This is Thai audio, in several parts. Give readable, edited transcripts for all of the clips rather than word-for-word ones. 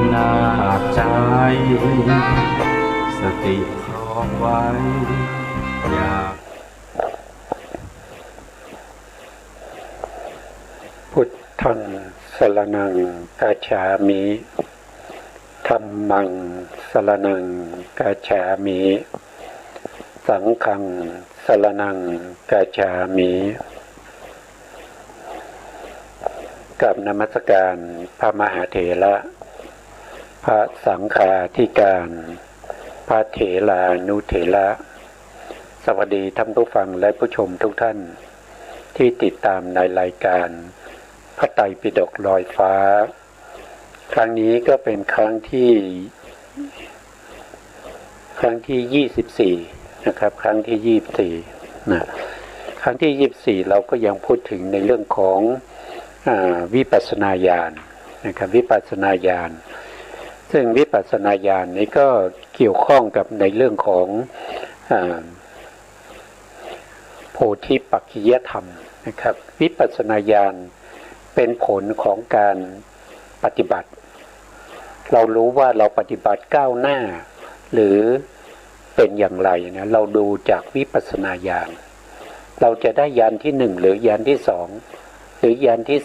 ำนาจใจสติครองไว้อย่าพุทธังสรณังกัจฉามิธัมมังสรณังกัจฉามิสังฆังสรณังกัจฉามิกับนมัสการพระมหาเถระพระสังฆาธิการพระเถรานุเถระสวัสดีท่านผู้ฟังและผู้ชมทุกท่านที่ติดตามในรายการพระไตรปิฎกลอยฟ้าครั้งนี้ก็เป็นครั้งที่24นะครับครั้งที่24นะครั้งที่24เราก็ยังพูดถึงในเรื่องของวิปัสสนาญาณนะครับวิปัสสนาญาณซึ่งวิปัสสนาญาณนี้ก็เกี่ยวข้องกับในเรื่องของโพธิปักขิยธรรมนะครับวิปัสสนาญาณเป็นผลของการปฏิบัติเรารู้ว่าเราปฏิบัติก้าวหน้าหรือเป็นอย่างไรนะเราดูจากวิปัสสนาญาณเราจะได้ญาณที่1หรือญาณที่2หรือญาณที่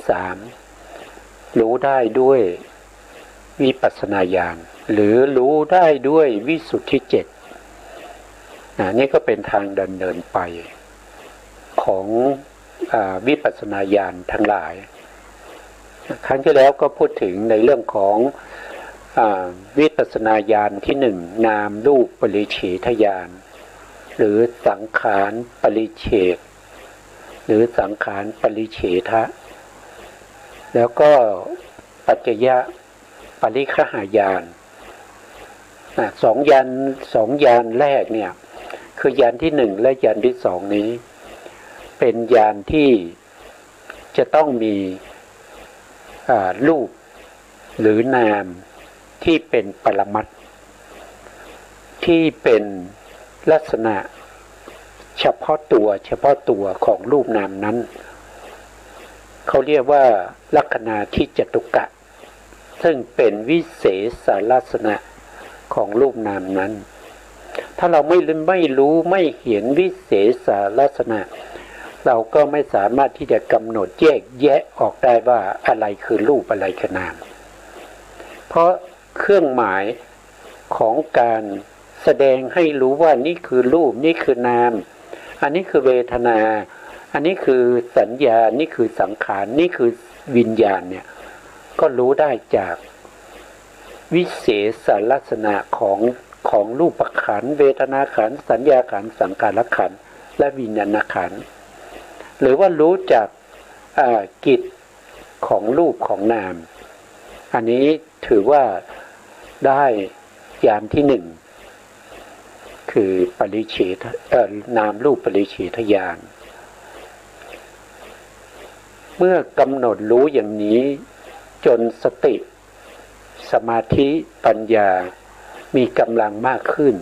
3รู้ได้ด้วยวิปัสสนาญาณหรือรู้ได้ด้วยวิสุทธิ7นี่ก็เป็นทางดำเนินไปของวิปัสสนาญาณทั้งหลายครั้งที่แล้วก็พูดถึงในเรื่องของวิปัสสนาญาณที่1นามรูปปริเฉทญาณหรือสังขารปริเฉทหรือสังขารปริเฉทะแล้วก็ปัจจยปริคหายานสองญาณแรกเนี่ยคือญาณที่1และญาณที่2นี้เป็นญาณที่จะต้องมีรูปหรือนามที่เป็นปรมัตถ์ที่เป็นลักษณะเฉพาะตัวของรูปนามนั้นเขาเรียกว่าลักขณาทิจตุกะซึ่งเป็นวิเศษลักษณะของรูปนามนั้นถ้าเราไม่รู้ไม่เห็นวิเศษลักษณะเราก็ไม่สามารถที่จะกำหนดแยกแยะออกได้ว่าอะไรคือรูปอะไรคือนามเพราะเครื่องหมายของการแสดงให้รู้ว่านี่คือรูปนี่คือนามอันนี้คือเวทนาอันนี้คือสัญญานี่คือสังขารนี่คือวิญญาณเนี่ยก็รู้ได้จากวิเศษลักษณะของรูปขันธ์เวทนาขันธ์สัญญาขันธ์สังขารขันธ์และวิญญาณขันธ์หรือว่ารู้จากกิจของรูปของนามอันนี้ถือว่าได้ญาณที่1คือปริเฉทนามรูปปริเฉทญาณเมื่อกำหนดรู้อย่างนี้จนสติสมาธิปัญญามีกำลังมากขึ้น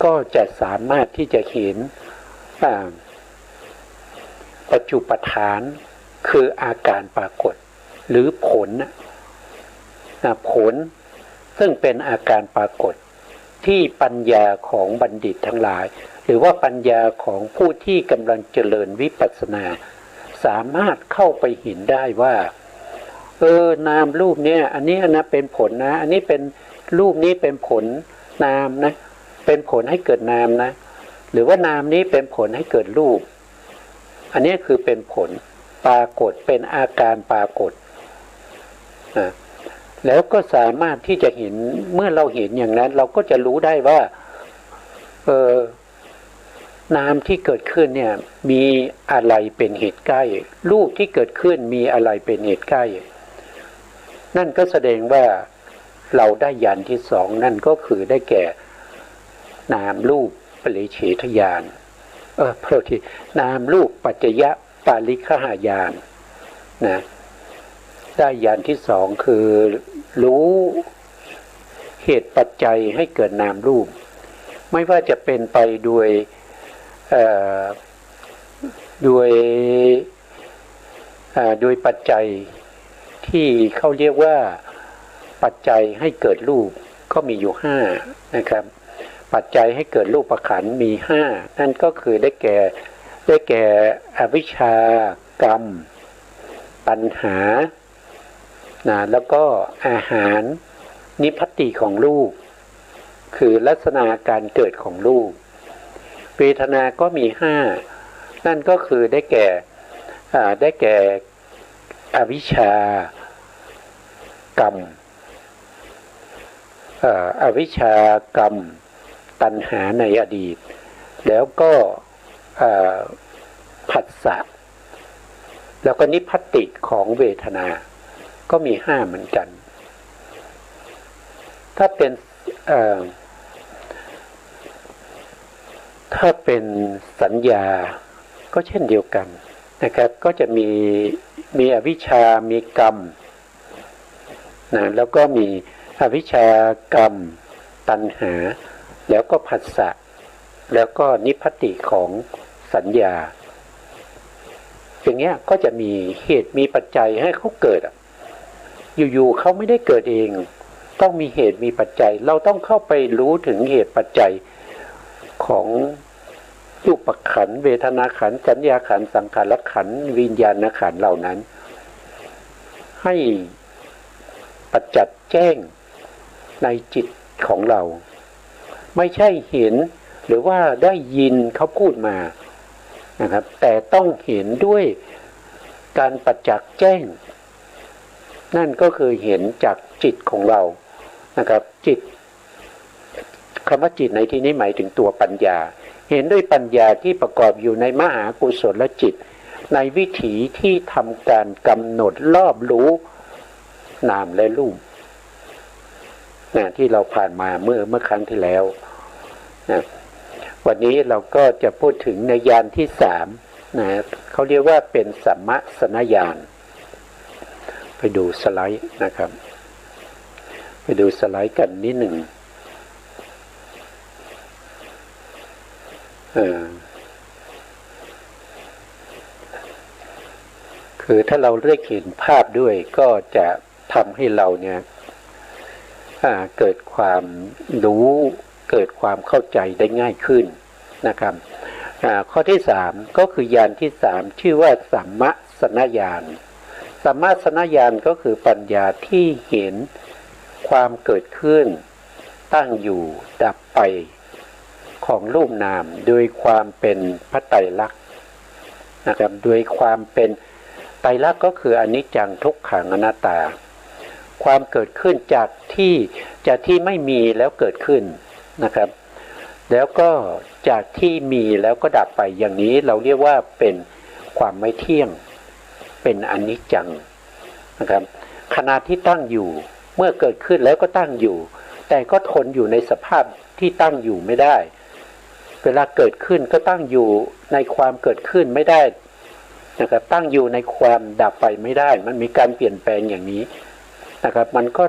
ก็จะสามารถที่จะเห็นปัจจุปทานคืออาการปรากฏหรือผลซึ่งเป็นอาการปรากฏที่ปัญญาของบัณฑิตทั้งหลายหรือว่าปัญญาของผู้ที่กำลังเจริญวิปัสสนาสามารถเข้าไปเห็นได้ว่านามรูปเนี่ยอันนี้นะเป็นผลนะอันนี้เป็นรูปนี้เป็นผลนามนะเป็นผลให้เกิดนามนะหรือว่านามนี้เป็นผลให้เกิดรูปอันนี้คือเป็นผลปรากฏเป็นอาการปรากฏแล้วก็สามารถที่จะเห็นเมื่อเราเห็นอย่างนั้นเราก็จะรู้ได้ว่านามที่เกิดขึ้นเนี่ยมีอะไรเป็นเหตุใกล้รูปที่เกิดขึ้นมีอะไรเป็นเหตุใกล้นั่นก็แสดงว่าเราได้ญาณที่2นั่นก็คือได้แก่นามรูปปริเฉทญาณนามรูปปัจจยปริคหายานนะได้ญาณที่2คือรู้เหตุปัจจัยให้เกิดนามรูปไม่ว่าจะเป็นไปด้วยโดยปัจจัย ที่เขาเรียกว่าปัจจัยให้เกิดรูปก็มีอยู่ห้านะครับปัจจัยให้เกิดรูปขันธ์มีห้านั่นก็คือได้แก่อวิชชากรรมปัญหาแล้วก็อาหารนิพพติของรูปคือลักษณะการเกิดของรูปเวทนาก็มีห้านั่นก็คือได้แก่อวิชชากรรมอวิชชากรรมตัณหาในอดีตแล้วก็ผัสสะแล้วก็นิพพติของเวทนาก็มีห้าเหมือนกันถ้าเป็นสัญญาก็เช่นเดียวกันนะครับก็จะมีอวิชชามีกรรมแล้วก็มีอวิชชากรรมตัณหาแล้วก็ผัสสะแล้วก็นิพพติของสัญญาอย่างเงี้ยก็จะมีเหตุมีปัจจัยให้เขาเกิดอยู่ๆเขาไม่ได้เกิดเองต้องมีเหตุมีปัจจัยเราต้องเข้าไปรู้ถึงเหตุปัจจัยของรูปขันธ์เวทนาขันธ์สัญญาขันธ์สังขารขันธ์วิญญาณขันธ์เหล่านั้นให้ประจักษ์แจ้งในจิตของเราไม่ใช่เห็นหรือว่าได้ยินเขาพูดมานะครับแต่ต้องเห็นด้วยการประจักษ์แจ้งนั่นก็คือเห็นจากจิตของเรานะครับจิตคำว่าจิตในที่นี้หมายถึงตัวปัญญาเห็นด้วยปัญญาที่ประกอบอยู่ในมหากุศลจิตในวิถีที่ทำการกำหนดรอบรู้นามและรูปที่เราผ่านมาเมื่อครั้งที่แล้ววันนี้เราก็จะพูดถึงในญาณที่สามเขาเรียกว่าเป็นสัมมสนญาณไปดูสไลด์นะครับไปดูสไลด์กันนิดหนึ่งคือถ้าเราเรียกเห็นภาพด้วยก็จะทำให้เราเนี่ยเกิดความรู้เกิดความเข้าใจได้ง่ายขึ้นนะครับข้อที่สามก็คือญาณที่สามชื่อว่าสัมมสนญาณสัมมสนญาณก็คือปัญญาที่เห็นความเกิดขึ้นตั้งอยู่ดับไปของรูปนามโดยความเป็นพระไตรลักษณ์นะครับโดยความเป็นไตรลักษณ์ก็คืออนิจจังทุกขังอนัตตาความเกิดขึ้นจากที่ไม่มีแล้วเกิดขึ้นนะครับแล้วก็จากที่มีแล้วก็ดับไปอย่างนี้เราเรียกว่าเป็นความไม่เที่ยงเป็นอนิจจังนะครับขณะที่ตั้งอยู่เมื่อเกิดขึ้นแล้วก็ตั้งอยู่แต่ก็ทนอยู่ในสภาพที่ตั้งอยู่ไม่ได้เวลาเกิดขึ้นก็ตั้งอยู่ในความเกิดขึ้นไม่ได้นะครับตั้งอยู่ในความดับไปไม่ได้มันมีการเปลี่ยนแปลงอย่างนี้นะครับมันก็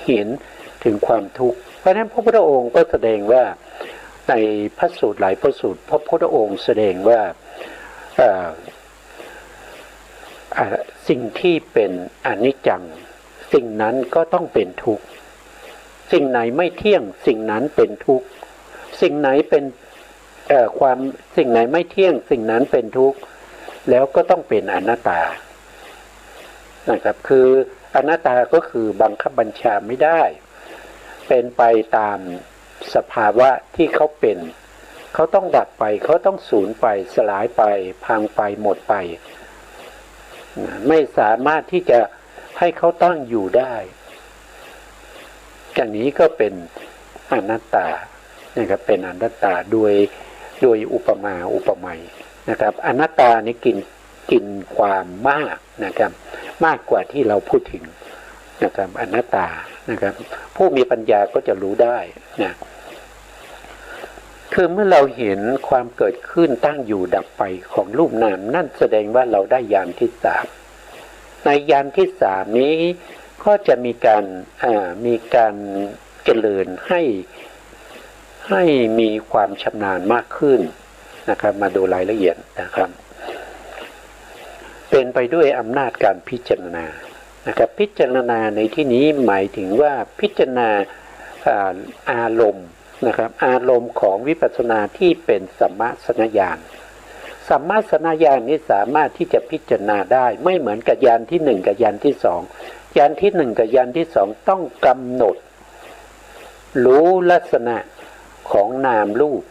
เห็นถึงความทุกข์เพราะฉะนั้นพระพุทธองค์ก็แสดงว่าในพระสูตรหลายพระสูตรพระพุทธองค์แสดงว่าสิ่งที่เป็นอนิจจังสิ่งนั้นก็ต้องเป็นทุกข์สิ่งไหนไม่เที่ยงสิ่งนั้นเป็นทุกข์สิ่งไหนเป็นสิ่งไหนไม่เที่ยงสิ่งนั้นเป็นทุกข์แล้วก็ต้องเป็นอนัตตานะครับคืออนัตตาก็คือบังคับบัญชาไม่ได้เป็นไปตามสภาวะที่เขาเป็นเขาต้องดับไปเขาต้องสูญไปสลายไปพังไปหมดไปไม่สามารถที่จะให้เขาตั้งอยู่ได้อย่างนี้ก็เป็นอนัตตานะครับเป็นอนัตตาโดยอุปมาอุปไมยนะครับอนัตตานี่กินความมากนะครับมากกว่าที่เราพูดถึงนะครับอนัตตานะครับผู้มีปัญญาก็จะรู้ได้นะคือเมื่อเราเห็นความเกิดขึ้นตั้งอยู่ดับไปของรูปนามนั่นแสดงว่าเราได้ญาณที่สามในญาณที่สามนี้ก็จะมีการเจริญให้มีความชำนาญมากขึ้นนะครับมาดูรายละเอียดนะครับเป็นไปด้วยอำนาจการพิจารณา นะครับพิจารณาในที่นี้หมายถึงว่าพิจารณาอารมณ์นะครับอารมณ์ของวิปัสสนาที่เป็นสัมมาสนญาณสัมมาสนญาณนี้สามารถที่จะพิจารณาได้ไม่เหมือนกับญาณที่หนึ่งกับญาณที่สองญาณที่หนึ่งกับญาณที่สองต้องกำหนดรู้ลักษณะของนามรูป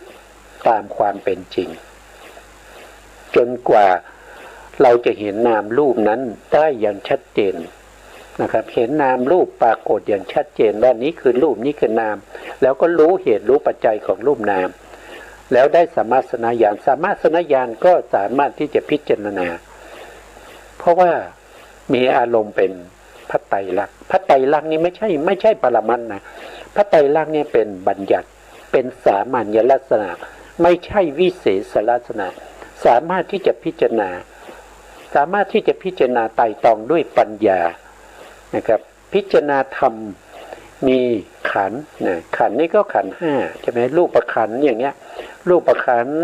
ตามความเป็นจริงจนกว่าเราจะเห็นนามรูปนั้นได้อย่างชัดเจนนะครับเห็นนามรูปปรากฏอย่างชัดเจนว่านี้คือรูปนี้คือนามแล้วก็รู้เหตุรู้ปัจจัยของรูปนามแล้วได้สัมมาสนญาณสัมมาสนญาณก็สามารถที่จะพิจารณาเพราะว่ามีอารมณ์เป็นพระไตรลักษณ์พระไตรลักษณ์นี้ไม่ใช่ปรมัตถ์นะพระไตรลักษณ์เนี่ยเป็นบัญญัติเป็นสามัญลักษณะไม่ใช่วิเศษลักษณะสามารถที่จะพิจารณาไต่ตองด้วยปัญญานะครับพิจารณาธรรมมีขันธ์นะขันธ์นี่ก็ขันธ์ห้าใช่ไหมรูปขันธ์อย่างเงี้ยรูปขันธ์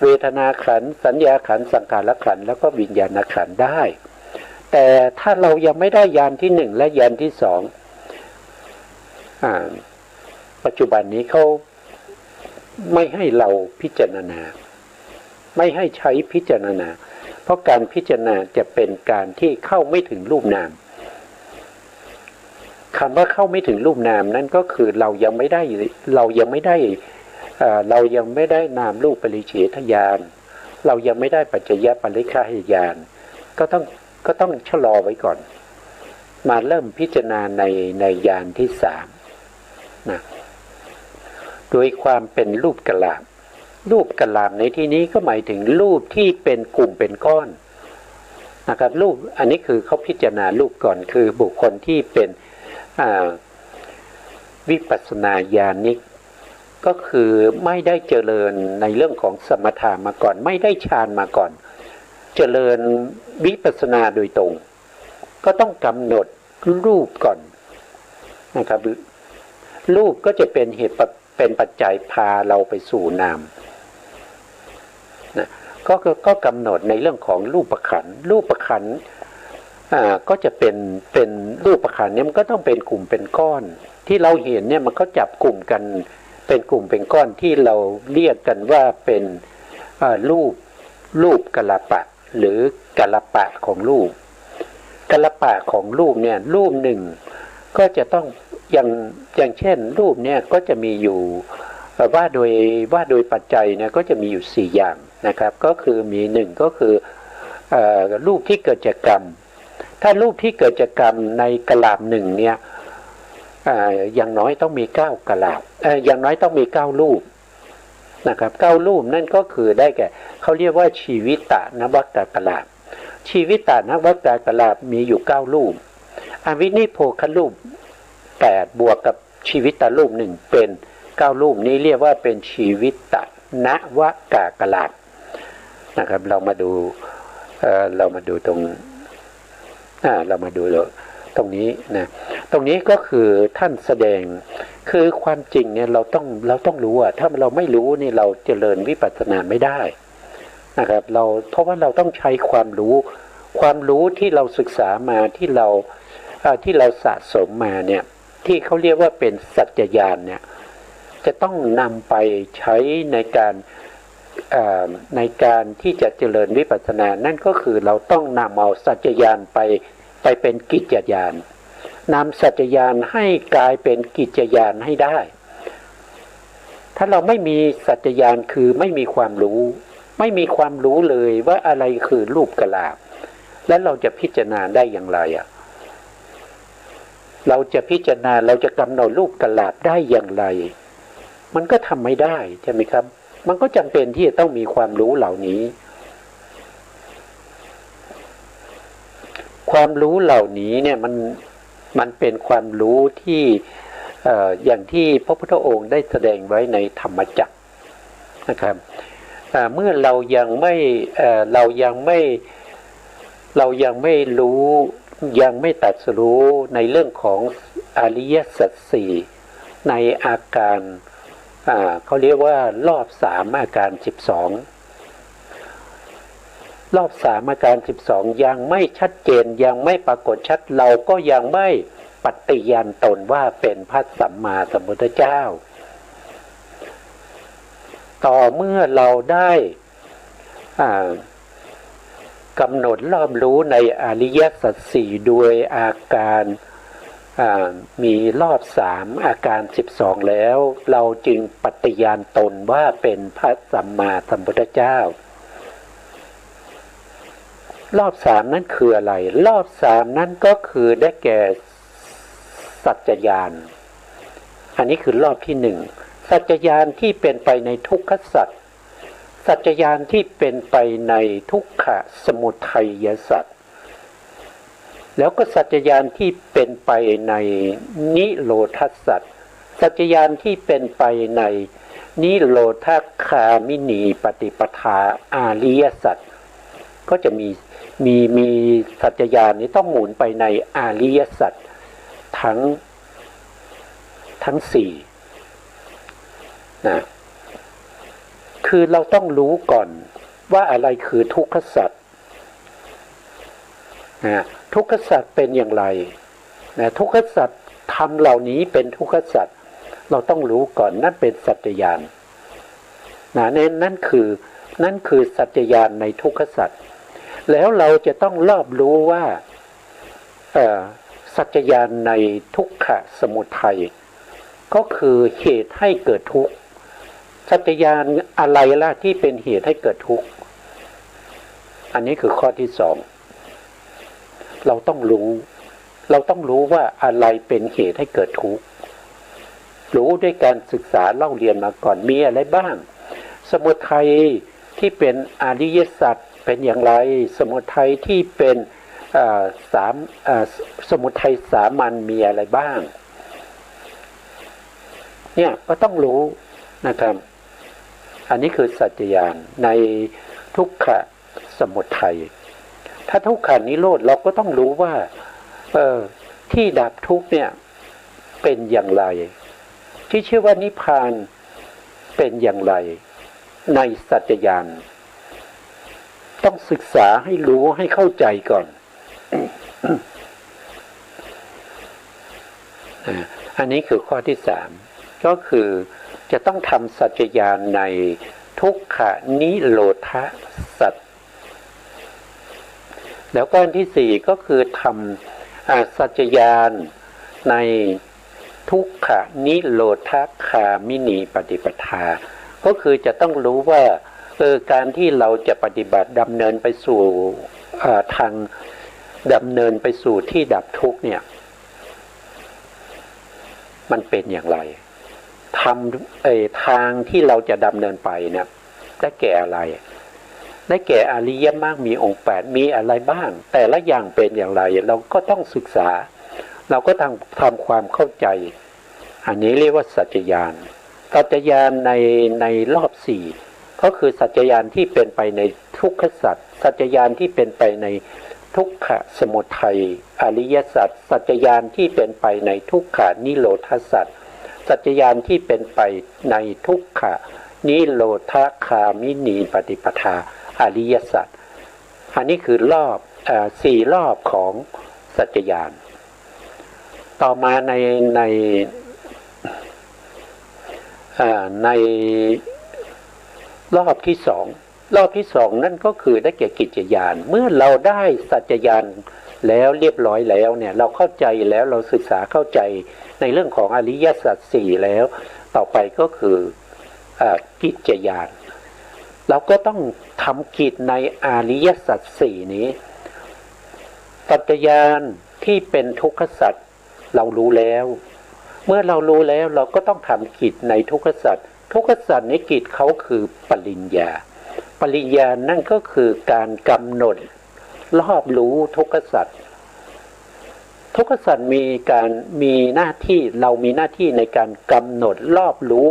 เวทนาขันธ์สัญญาขันธ์สังขารขันธ์แล้วก็วิญญาณขันธ์ได้แต่ถ้าเรายังไม่ได้ญาณที่หนึ่งและญาณที่สองปัจจุบันนี้เขาไม่ให้เราพิจารณาไม่ให้ใช้พิจารณาเพราะการพิจารณาจะเป็นการที่เข้าไม่ถึงรูปนามคำว่าเข้าไม่ถึงรูปนามนั่นก็คือเรายังไม่ได้นามรูปปริเฉทญาณเรายังไม่ได้ปัจจยปริฆาญาณก็ต้องชะลอไว้ก่อนมาเริ่มพิจารณาในญาณที่สามนะโดยความเป็นรูปกลาบในที่นี้ก็หมายถึงรูปที่เป็นกลุ่มเป็นก้อนนะครับรูปอันนี้คือเขาพิจารณารูปก่อนคือบุคคลที่เป็นวิปัสสนาญาณิกก็คือไม่ได้เจริญในเรื่องของสมถะมาก่อนไม่ได้ฌานมาก่อนเจริญวิปัสสนาโดยตรงก็ต้องกำหนดรูปก่อนนะครับรูปก็จะเป็นเหตุเป็นปัจจัยพาเราไปสู่นามนะก็กำหนดในเรื่องของรูปขันธ์ก็จะเป็นรูปขันธ์เนี่ยมันก็ต้องเป็นกลุ่มเป็นก้อนที่เราเห็นเนี่ยมันก็จับกลุ่มกันเป็นกลุ่มเป็นก้อนที่เราเรียกกันว่าเป็นรูปกลปะหรือกลปะของรูปกลปะของรูปเนี่ยรูปหนึ่งก็จะต้องอย่างเช่นรูปเนี่ยก็จะมีอยู่ว่าโดยปัจจัยเนี่ยก็จะมีอยู่4อย่างนะครับก็คือมี1ก็คือรูปที่เกิดจากกรรมถ้ารูปที่เกิดจากกรรมในกลาบหนึ่งเนี่ยอย่างน้อยต้องมี9กลาบอย่างน้อยต้องมี9รูปนะครับ9รูปนั่นก็คือได้แก่เขาเรียกว่าชีวิตะนวัตตกลาบชีวิตะนวัตตกลาบมีอยู่9รูปอวินิโพครูป8บวกกับชีวิตะรูป1เป็น9รูปนี้เรียกว่าเป็นชีวิตะนวกากลาบนะครับเรามาดูตรงนี้นะตรงนี้ก็คือท่านแสดงคือความจริงเนี่ยเราต้องรู้ถ้าเราไม่รู้นี่เราเจริญวิปัสสนาไม่ได้นะครับเพราะว่าเราต้องใช้ความรู้ที่เราศึกษามาที่เราสะสมมาเนี่ยที่เขาเรียกว่าเป็นสัจจญาณเนี่ยจะต้องนำไปใช้ในการที่จะเจริญวิปัสสนานั่นก็คือเราต้องนำเอาสัจจญาณไปเป็นกิจญาณนำสัจจญาณให้กลายเป็นกิจญาณให้ได้ถ้าเราไม่มีสัจจญาณคือไม่มีความรู้เลยว่าอะไรคือรูปกลาบแล้วเราจะพิจารณาได้อย่างไรเราจะพิจารณาเราจะกำหนดรูปกลาบได้อย่างไรมันก็ทำไม่ได้ใช่ไหมครับมันก็จำเป็นที่จะต้องมีความรู้เหล่านี้ความรู้เหล่านี้เนี่ยมันเป็นความรู้ที่อย่างที่พระพุทธองค์ได้แสดงไว้ในธรรมจักรนะครับเมื่อเรายังไม่รู้ยังไม่ตรัสรู้ในเรื่องของอริยสัจสี่ในอาการเขาเรียกว่ารอบ3อาการ12 รอบ3อาการ12ยังไม่ชัดเจนยังไม่ปรากฏชัดเราก็ยังไม่ปฏิญาณตนว่าเป็นพระสัมมาสัมพุทธเจ้าต่อเมื่อเราได้กำหนดรอบรู้ในอริยสัจสี่ด้วยอาการมีรอบ3อาการ12แล้วเราจึงปฏิญาณตนว่าเป็นพระสัมมาสัมพุทธเจ้ารอบ3นั้นคืออะไรรอบ3นั้นก็คือได้แก่สัจจญาณอันนี้คือรอบที่1สัจจญาณที่เป็นไปในทุกขสัจสัจจญาณที่เป็นไปในทุกขสมุทัยสัจแล้วก็สัจจญาณที่เป็นไปในนิโรธสัจสัจจญาณที่เป็นไปในนิโรธคามินีปฏิปทาอาริยสัจก็จะมีสัจจญาณนี้ต้องหมุนไปในอาริยสัจทั้ง4นะคือเราต้องรู้ก่อนว่าอะไรคือทุกขสัจนะทุกขสัจเป็นอย่างไรนะทุกขสัจธรรมเหล่านี้เป็นทุกขสัจเราต้องรู้ก่อนนั่นเป็นสัจจญาณนะนั่นคือสัจจญาณในทุกขสัจแล้วเราจะต้องรอบรู้ว่าสัจจญาณในทุกขสมุทัยก็คือเหตุให้เกิดทุกข์สัจจญาณอะไรล่ะที่เป็นเหตุให้เกิดทุกข์อันนี้คือข้อที่2เราต้องรู้ว่าอะไรเป็นเหตุให้เกิดทุกข์รู้ด้วยการศึกษาเล่าเรียนมาก่อนมีอะไรบ้างสมุทัยที่เป็นอริยสัจเป็นอย่างไรสมุทัยที่เป็นสมุทัยสามัญมีอะไรบ้างเนี่ยก็ต้องรู้นะครับอันนี้คือสัจจญาณในทุกขสมุทัยถ้าทุกขานิโรธเราก็ต้องรู้ว่าที่ดับทุกข์เนี่ยเป็นอย่างไรที่ชื่อว่านิพพานเป็นอย่างไรในสัจจญาณต้องศึกษาให้รู้ให้เข้าใจก่อน อันนี้คือข้อที่3ก็คือจะต้องทำสัจจญาณในทุกขานิโรธสัจแล้วก็อันที่4ก็คือทำสัจจญาณในทุกขานิโรธคามินีปฏิปทาก็คือจะต้องรู้ว่าการที่เราจะปฏิบัติดำเนินไปสู่ทางดำเนินไปสู่ที่ดับทุกข์เนี่ยมันเป็นอย่างไรทางที่เราจะดำเนินไปเนี่ยได้แก่อะไรได้แก่อริยมรรคมีองค์8มีอะไรบ้างแต่ละอย่างเป็นอย่างไรเราก็ต้องศึกษาเราก็ทำความเข้าใจอันนี้เรียกว่าสัจจญาณสัจจญาณในรอบ4ก็คือสัจจญาณที่เป็นไปในทุกขสัจสัจจญาณที่เป็นไปในทุกขสมุทัยอริยสัจสัจจญาณที่เป็นไปในทุกขานิโรธสัจสัจจญาณที่เป็นไปในทุกขานิโรธคามินีปฏิปทาอริยสัจอันนี้คือ4รอบของสัจจญาณต่อมาในรอบที่2นั่นก็คือได้แก่กิจญาณเมื่อเราได้สัจจญาณแล้วเรียบร้อยแล้วเนี่ยเราเข้าใจแล้วเราศึกษาเข้าใจในเรื่องของอริยสัจ4แล้วต่อไปก็คือกิจญาณเราก็ต้องทำกิจในอริยสัจ4นี้สัจจญาณที่เป็นทุกขสัจเรารู้แล้วเมื่อเรารู้แล้วเราก็ต้องทำกิจในทุกขสัจทุกขสัจในกิจเขาคือปริญญานั่นก็คือการกำหนดรอบรู้ทุกขสัจทุกขสัจมีหน้าที่เรามีหน้าที่ในการกำหนดรอบรู้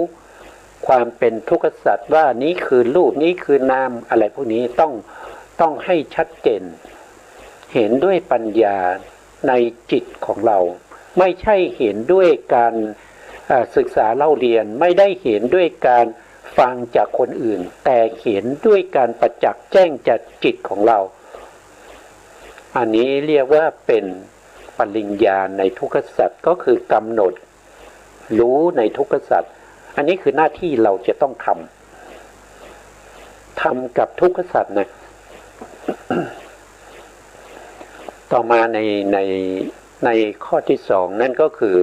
ความเป็นทุกขสัจว่านี้คือรูปนี้คือนามอะไรพวกนี้ต้องให้ชัดเจนเห็นด้วยปัญญาในจิตของเราไม่ใช่เห็นด้วยการศึกษาเล่าเรียนไม่ได้เห็นด้วยการ ฟังจากคนอื่นแต่เห็นด้วยการประจักษ์แจ้งจากจิตของเราอันนี้เรียกว่าเป็นปริญญาในทุกขสัจก็คือกำหนดรู้ในทุกขสัจอันนี้คือหน้าที่เราจะต้องทำกับทุกขสัจนะ ต่อมาในข้อที่สองนั่นก็คือ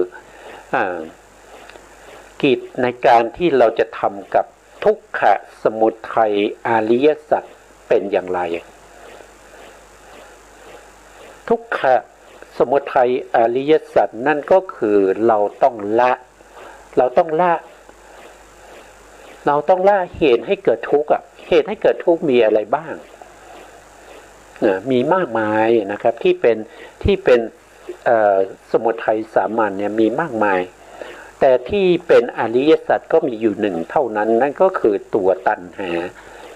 กิจในการที่เราจะทำกับทุกขสมุทัยอริยสัจเป็นอย่างไรทุกขสมุทัยอริยสัจนั่นก็คือเราต้องละเหตุให้เกิดทุกข์เหตุให้เกิดทุกข์มีอะไรบ้างมีมากมายนะครับที่เป็นสมุทัยสามัญเนี่ยมีมากมายแต่ที่เป็นอริยสัจก็มีอยู่หนึ่งเท่านั้นนั่นก็คือตัวตัณหา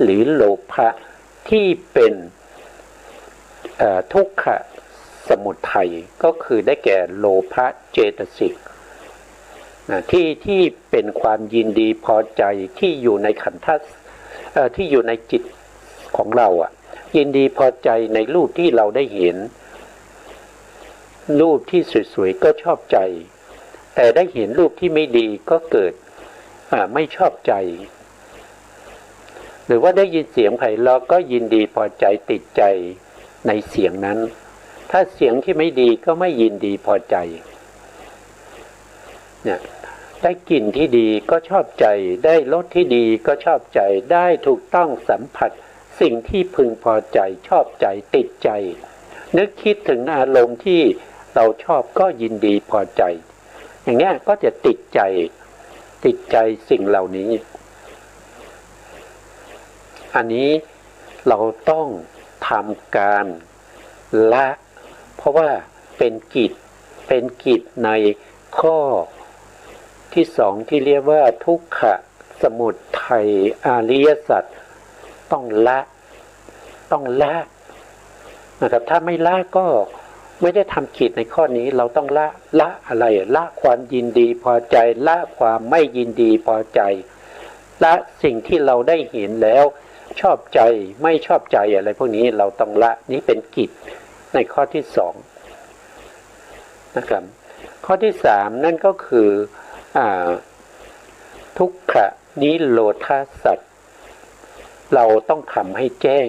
หรือโลภะที่เป็นทุกขสมุทัยก็คือได้แก่โลภะเจตสิกที่เป็นความยินดีพอใจที่อยู่ในขันธ์ที่อยู่ในจิตของเรายินดีพอใจในรูปที่เราได้เห็นรูปที่สวยๆก็ชอบใจแต่ได้เห็นรูปที่ไม่ดีก็เกิดไม่ชอบใจหรือว่าได้ยินเสียงไพเราะก็ยินดีพอใจติดใจในเสียงนั้นถ้าเสียงที่ไม่ดีก็ไม่ยินดีพอใจเนี่ยได้กลิ่นที่ดีก็ชอบใจได้รสที่ดีก็ชอบใจได้ถูกต้องสัมผัสสิ่งที่พึงพอใจชอบใจติดใจนึกคิดถึงอารมณ์ที่เราชอบก็ยินดีพอใจอย่างนี้ก็จะติดใจสิ่งเหล่านี้อันนี้เราต้องทำการละเพราะว่าเป็นกิจในข้อที่สองที่เรียกว่าทุกขสมุทัยอริยสัจต้องละนะครับถ้าไม่ละก็ไม่ได้ทำกิจในข้อนี้เราต้องละอะไรละความยินดีพอใจละความไม่ยินดีพอใจละสิ่งที่เราได้เห็นแล้วชอบใจไม่ชอบใจอะไรพวกนี้เราต้องละนี้เป็นกิจในข้อที่สองนะครับข้อที่สามนั่นก็คือทุกขนิโรธาสัจเราต้องทำให้แจ้ง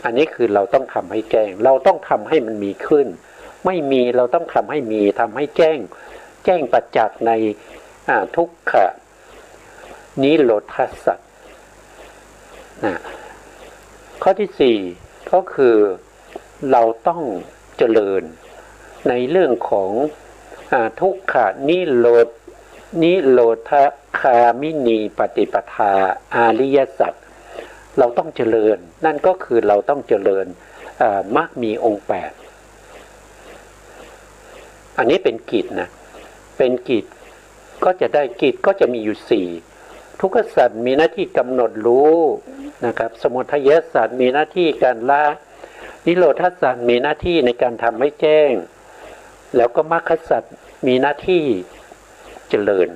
อันนี้คือเราต้องทำให้แจ้งเราต้องทำให้มันมีขึ้นไม่มีเราต้องทำให้มีทำให้แจ้งประจักษ์ในทุกขนิโรธาสัจข้อที่สี่ก็คือเราต้องเจริญในเรื่องของทุกขนิโรธคามินีปฏิปทาอริยสัจเราต้องเจริญนั่นก็คือเราต้องเจริญมรรคมีองค์แปดอันนี้เป็นกิจนะเป็นกิจก็จะได้กิจก็จะมีอยู่สี่ทุกขสัจมีหน้าที่กำหนดรู้นะครับสมุทัยสัจมีหน้าที่การละนิโรธสัจมีหน้าที่ในการทำให้แจ้งแล้วก็มรรคสัจมีหน้าที่เจริญ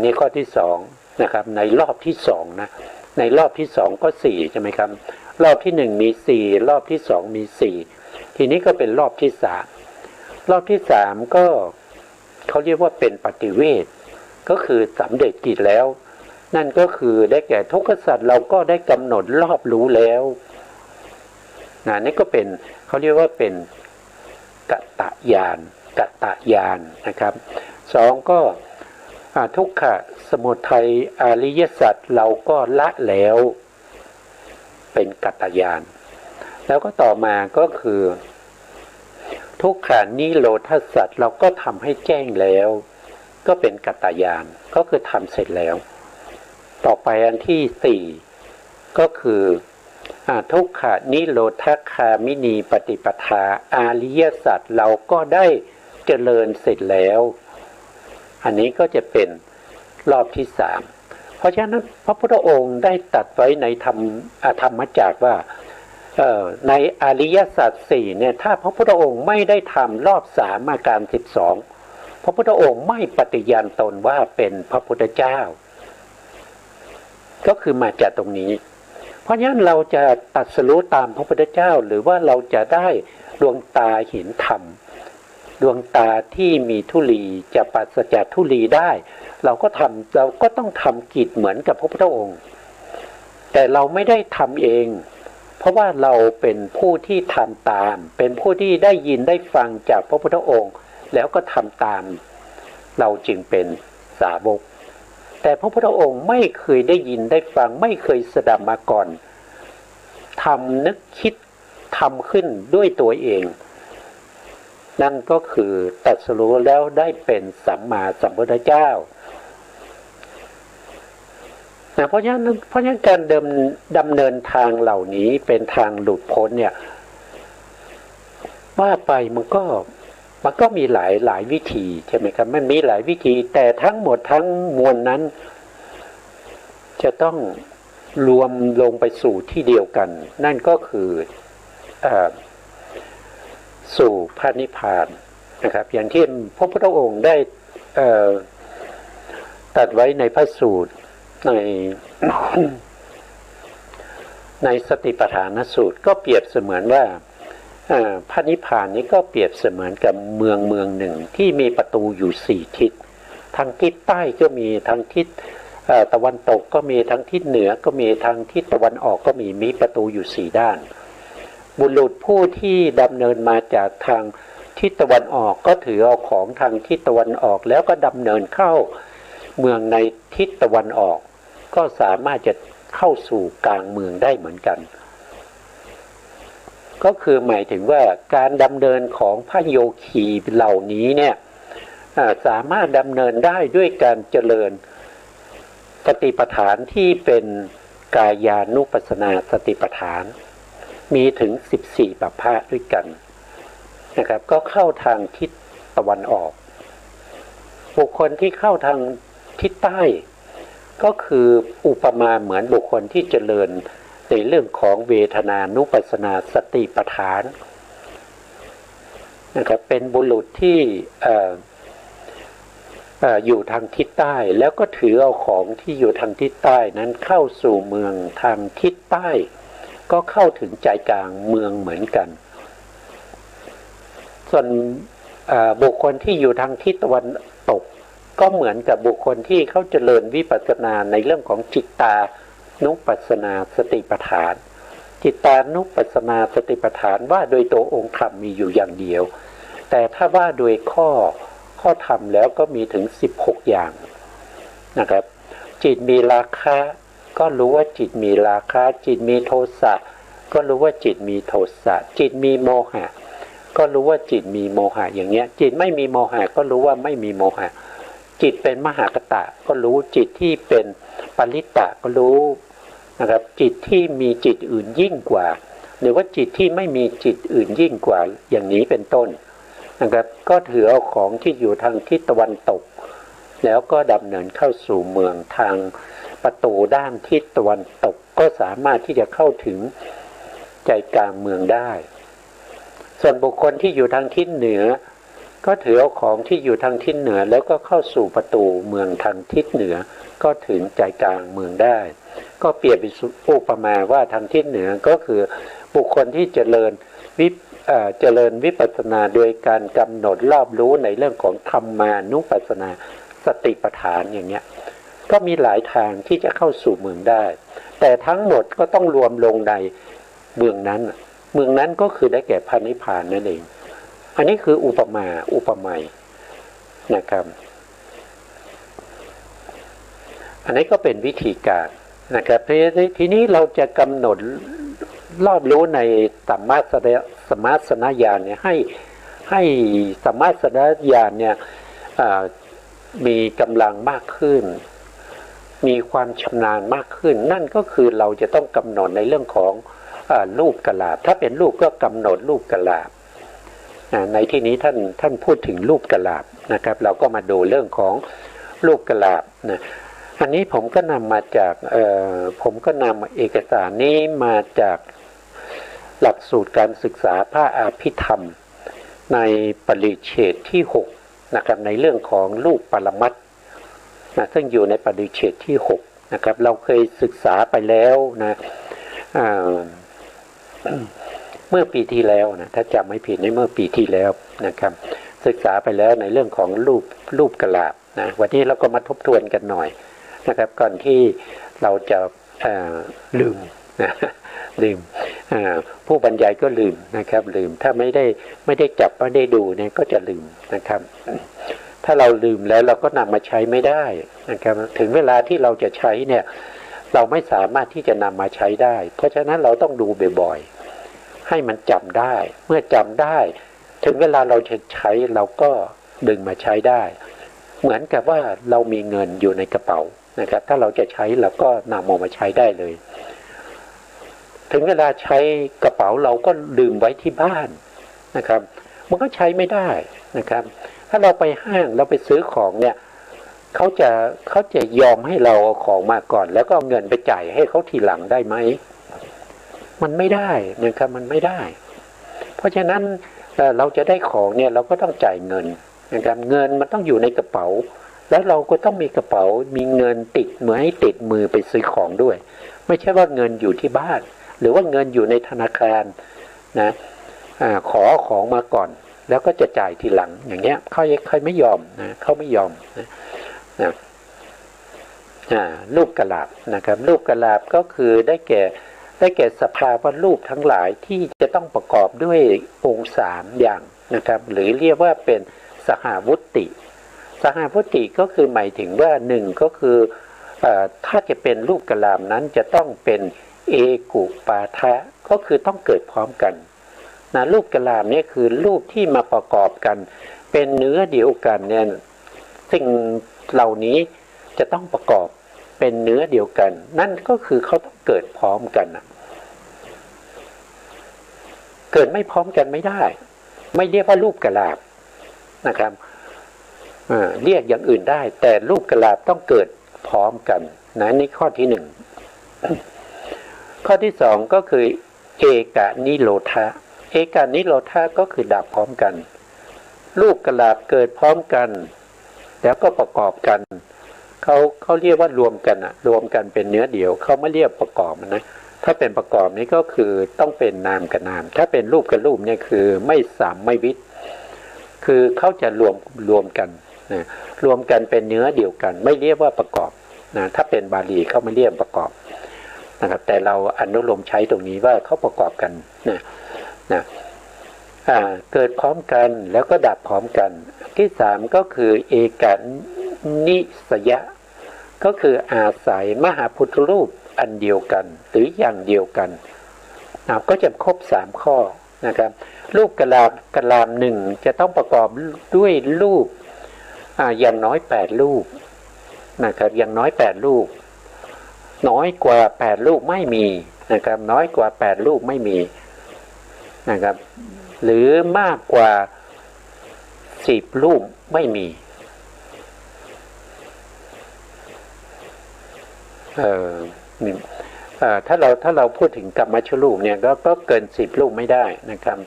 นี่ข้อที่สองนะครับในรอบที่สองนะในรอบที่สองก็สี่ใช่ไหมครับรอบที่หนึ่งมีสี่รอบที่สองมีสี่ทีนี้ก็เป็นรอบที่สามรอบที่สามก็เขาเรียกว่าเป็นปฏิเวทก็คือสำเร็จกิจแล้วนั่นก็คือได้แก่ทุกขสัจเราก็ได้กำหนดรอบรู้แล้วนี่ก็เป็นเขาเรียกว่าเป็นกัตตญาณนะครับสองก็ทุกขสมุทัยอริยสัจเราก็ละแล้วเป็นกัตตญาณแล้วก็ต่อมาก็คือทุกขานิโรธสัจเราก็ทำให้แจ้งแล้วก็เป็นกัตตญาณก็คือทำเสร็จแล้วต่อไปอันที่สี่ก็คือทุกขานิโรธคามินีปฏิปทาอริยสัจเราก็ได้เจริญเสร็จแล้วอันนี้ก็จะเป็นรอบที่สามเพราะฉะนั้นพระพุทธองค์ได้ตรัสไว้ในธรรมจักรว่าในอริยสัจสี่เนี่ยถ้าพระพุทธองค์ไม่ได้ทำรอบสามอาการ12พระพุทธองค์ไม่ปฏิญาณตนว่าเป็นพระพุทธเจ้า ก็คือมาจากตรงนี้เพราะฉะนั้นเราจะตรัสรู้ตามพระพุทธเจ้าหรือว่าเราจะได้ดวงตาเห็นธรรมดวงตาที่มีธุลีจะปราศจากธุลีได้เราก็ต้องทำกิจเหมือนกับพระพุทธองค์แต่เราไม่ได้ทำเองเพราะว่าเราเป็นผู้ที่ทำตามเป็นผู้ที่ได้ยินได้ฟังจากพระพุทธองค์แล้วก็ทำตามเราจึงเป็นสาวกแต่พระพุทธองค์ไม่เคยได้ยินได้ฟังไม่เคยสดับมาก่อนทำนึกคิดทำขึ้นด้วยตัวเองนั่นก็คือตรัสรู้แล้วได้เป็นสัมมาสัมพุทธเจ้าเพราะฉะนั้นการดำเนินทางเหล่านี้เป็นทางหลุดพ้นเนี่ยว่าไปมันก็มีหลายวิธีใช่ไหมครับมันมีหลายวิธีแต่ทั้งหมดทั้งมวลนั้นจะต้องรวมลงไปสู่ที่เดียวกันนั่นก็คือสู่พระนิพพานนะครับอย่างที่พระพุทธองค์ได้ตรัสไว้ในพระสูตรในสติปัฏฐานสูตรก็เปรียบเสมือนว่าพระนิพพานนี้ก็เปรียบเสมือนกับเมืองหนึ่งที่มีประตูอยู่4ทิศทางทิศใต้ก็มีทางทิศตะวันตกก็มีทางทิศเหนือก็มีทางทิศตะวันออกก็มีประตูอยู่4ด้านบุรุษผู้ที่ดำเนินมาจากทางทิศตะวันออกก็ถือเอาของทางทิศตะวันออกแล้วก็ดำเนินเข้าเมืองในทิศตะวันออกก็สามารถจะเข้าสู่กลางเมืองได้เหมือนกันก็คือหมายถึงว่าการดำเนินของพระโยคีเหล่านี้เนี่ยสามารถดำเนินได้ด้วยการเจริญสติปัฏฐานที่เป็นกายานุปัสสนาสติปัฏฐานมีถึง14ประภาคด้วยกันนะครับก็เข้าทางทิศตะวันออกบุคคลที่เข้าทางทิศใต้ก็คืออุปมาเหมือนบุคคลที่เจริญในเรื่องของเวทนานุปัสสนาสติปัฏฐานนะครับเป็นบุรุษที่อยู่ทางทิศใต้แล้วก็ถือเอาของที่อยู่ทางทิศใต้นั้นเข้าสู่เมืองทางทิศใต้ก็เข้าถึงใจกลางเมืองเหมือนกันส่วนบุคคลที่อยู่ทางทิศตะวันตกก็เหมือนกับบุคคลที่เขาเจริญวิปัสสนาในเรื่องของจิตตานุปัสสนาสติปัฏฐานจิตตานุปัสสนาสติปัฏฐานว่าโดยตัวองค์ธรรมมีอยู่อย่างเดียวแต่ถ้าว่าโดยข้อธรรมแล้วก็มีถึง16อย่างนะครับจิตมีราคะก็รู้ว่าจิตมีราคะจิตมีโทสะก็รู้ว่าจิตมีโทสะจิตมีโมหะก็รู้ว่าจิตมีโมหะอย่างเงี้ยจิตไม่มีโมหะก็รู้ว่าไม่มีโมหะจิตเป็นมหากตะก็รู้จิตที่เป็นปริตตะก็รู้นะครับจิตที่มีจิตอื่นยิ่งกว่าหรือว่าจิตที่ไม่มีจิตอื่นยิ่งกว่าอย่างนี้เป็นต้นนะครับก็ถือเอาของที่อยู่ทางทิศตะวันตกแล้วก็ดำเนินเข้าสู่เมืองทางประตูด้านทิศตะวันตกก็สามารถที่จะเข้าถึงใจกลางเมืองได้ส่วนบุคคลที่อยู่ทางทิศเหนือก็ถือเอาของที่อยู่ทางทิศเหนือแล้วก็เข้าสู่ประตูเมืองทางทิศเหนือก็ถึงใจกลางเมืองได้ก็เปรียบเป็นอุปมาว่าทางทิศเหนือก็คือบุคคลที่เจริญวิปัสสนาโดยการกำหนดรอบรู้ในเรื่องของธรรมานุปัสสนาสติปัฏฐานอย่างเงี้ยก็มีหลายทางที่จะเข้าสู่เมืองได้แต่ทั้งหมดก็ต้องรวมลงในเมืองนั้นก็คือได้แก่พระนิพพานนั่นเองอันนี้คืออุปไมยนะครับอันนี้ก็เป็นวิธีการนะครับทีนี้เราจะกำหนดรอบรู้ในสัมมาสนญาณเนี่ยให้สัมมาสนญาณเนี่ยมีกำลังมากขึ้นมีความชำนาญมากขึ้นนั่นก็คือเราจะต้องกำหนดในเรื่องของรูปกลาภถ้าเป็นรูปก็กำหนดรูปกลาภในที่นี้ท่านพูดถึงรูปกลาภนะครับเราก็มาดูเรื่องของรูปกลาภนะอันนี้ผมก็นำมาจากผมก็นำเอกสารนี้มาจากหลักสูตรการศึกษาพระอภิธรรมในปริเฉดที่6นะครับในเรื่องของรูปปรมัตถ์ซึ่งอยู่ในปริเฉดที่6 นะครับเราเคยศึกษาไปแล้วนะเมื่อปีที่แล้วนะถ้าจำไม่ผิดในเมื่อปีที่แล้วนะครับศึกษาไปแล้วในเรื่องของรูปกลาบนะวันนี้เราก็มาทบทวนกันหน่อยนะครับก่อนที่เราจะลืมนะลืมผู้บรรยายก็ลืมนะครับลืมถ้าไม่ได้จับไม่ได้ดูเนี่ยก็จะลืมนะครับถ้าเราลืมแล้วเราก็นำมาใช้ไม่ได้นะครับถึงเวลาที่เราจะใช้เนี่ยเราไม่สามารถที่จะนำมาใช้ได้เพราะฉะนั้นเราต้องดูบ่อยๆให้มันจำได้เมื่อจำได้ถึงเวลาเราจะใช้เราก็ดึงมาใช้ได้เหมือนกับว่าเรามีเงินอยู่ในกระเป๋านะครับถ้าเราจะใช้เราก็นำออกมาใช้ได้เลยถึงเวลาใช้กระเป๋าเราก็ลืมไว้ที่บ้านนะครับมันก็ใช้ไม่ได้นะครับถ้าเราไปห้างเราไปซื้อของเนี่ยเขาจะยอมให้เราเอาของมาก่อนแล้วก็เอาเงินไปจ่ายให้เขาทีหลังได้ไหมมันไม่ได้นะครับมันไม่ได้เพราะฉะนั้นเราจะได้ของเนี่ยเราก็ต้องจ่ายเงินนะครับเงินมันต้องอยู่ในกระเป๋าแล้วเราก็ต้องมีกระเป๋ามีเงินติดมือไปซื้อของด้วยไม่ใช่ว่าเงินอยู่ที่บ้านหรือว่าเงินอยู่ในธนาคารนะขอของมาก่อนแล้วก็จะจ่ายทีหลังอย่างเงี้ยเขาไม่ยอมนะเขาไม่ยอมนะรูปกลาบนะครับรูปกลาบก็คือได้แก่สภาวะรูปทั้งหลายที่จะต้องประกอบด้วยองค์3อย่างนะครับหรือเรียกว่าเป็นสหวุตติสหวุตติก็คือหมายถึงว่า1ก็คือถ้าจะเป็นรูปกลามนั้นจะต้องเป็นเอกุปาทะก็คือต้องเกิดพร้อมกันนะรูปกลามนี่คือรูปที่มาประกอบกันเป็นเนื้อเดียวกันเนี่ยสิ่งเหล่านี้จะต้องประกอบเป็นเนื้อเดียวกันนั่นก็คือเขาต้องเกิดพร้อมกันนะเกิดไม่พร้อมกันไม่ได้ไม่เรียกว่ารูปกลาบนะครับเรียกอย่างอื่นได้แต่รูปกลาบต้องเกิดพร้อมกันนะนี่ข้อที่1ข้อที่2ก็คือเอกนิโรธะเอกนิโรธะก็คือดับพร้อมกันรูปกลาบเกิดพร้อมกันแล้วก็ประกอบกันเขาเรียกว่ารวมกันรวมกันเป็นเนื้อเดียวเขาไม่เรียกประกอบนะถ้าเป็นประกอบนี้ก็คือต้องเป็นนามกับนามถ้าเป็นรูปกับรูปเนี่ยคือไม่สามไม่วิตคือเขาจะรวมกันนะรวมกันเป็นเนื้อเดียวกันไม่เรียกว่าประกอบนะถ้าเป็นบาลีเขาไม่เรียกประกอบนะครับแต่เราอนุโลมใช้ตรงนี้ว่าเขาประกอบกันนะเกิดพร้อมกันแล้วก็ดับพร้อมกันที่3ก็คือเอกนิสยะก็คืออาศัยมหาพุทธรูปอันเดียวกันหรืออย่างเดียวกันก็จะครบ3ข้อนะครับรูปกลาม1จะต้องประกอบด้วยรูปอย่างน้อย8รูปนะครับอย่างน้อย8รูปน้อยกว่า8รูปไม่มีนะครับน้อยกว่า8รูปไม่มีนะครับหรือมากกว่า10รูปไม่มีถ้าเราพูดถึงกรรมชรูปเนี่ยก็เกิน10รูปไม่ได้นะครับ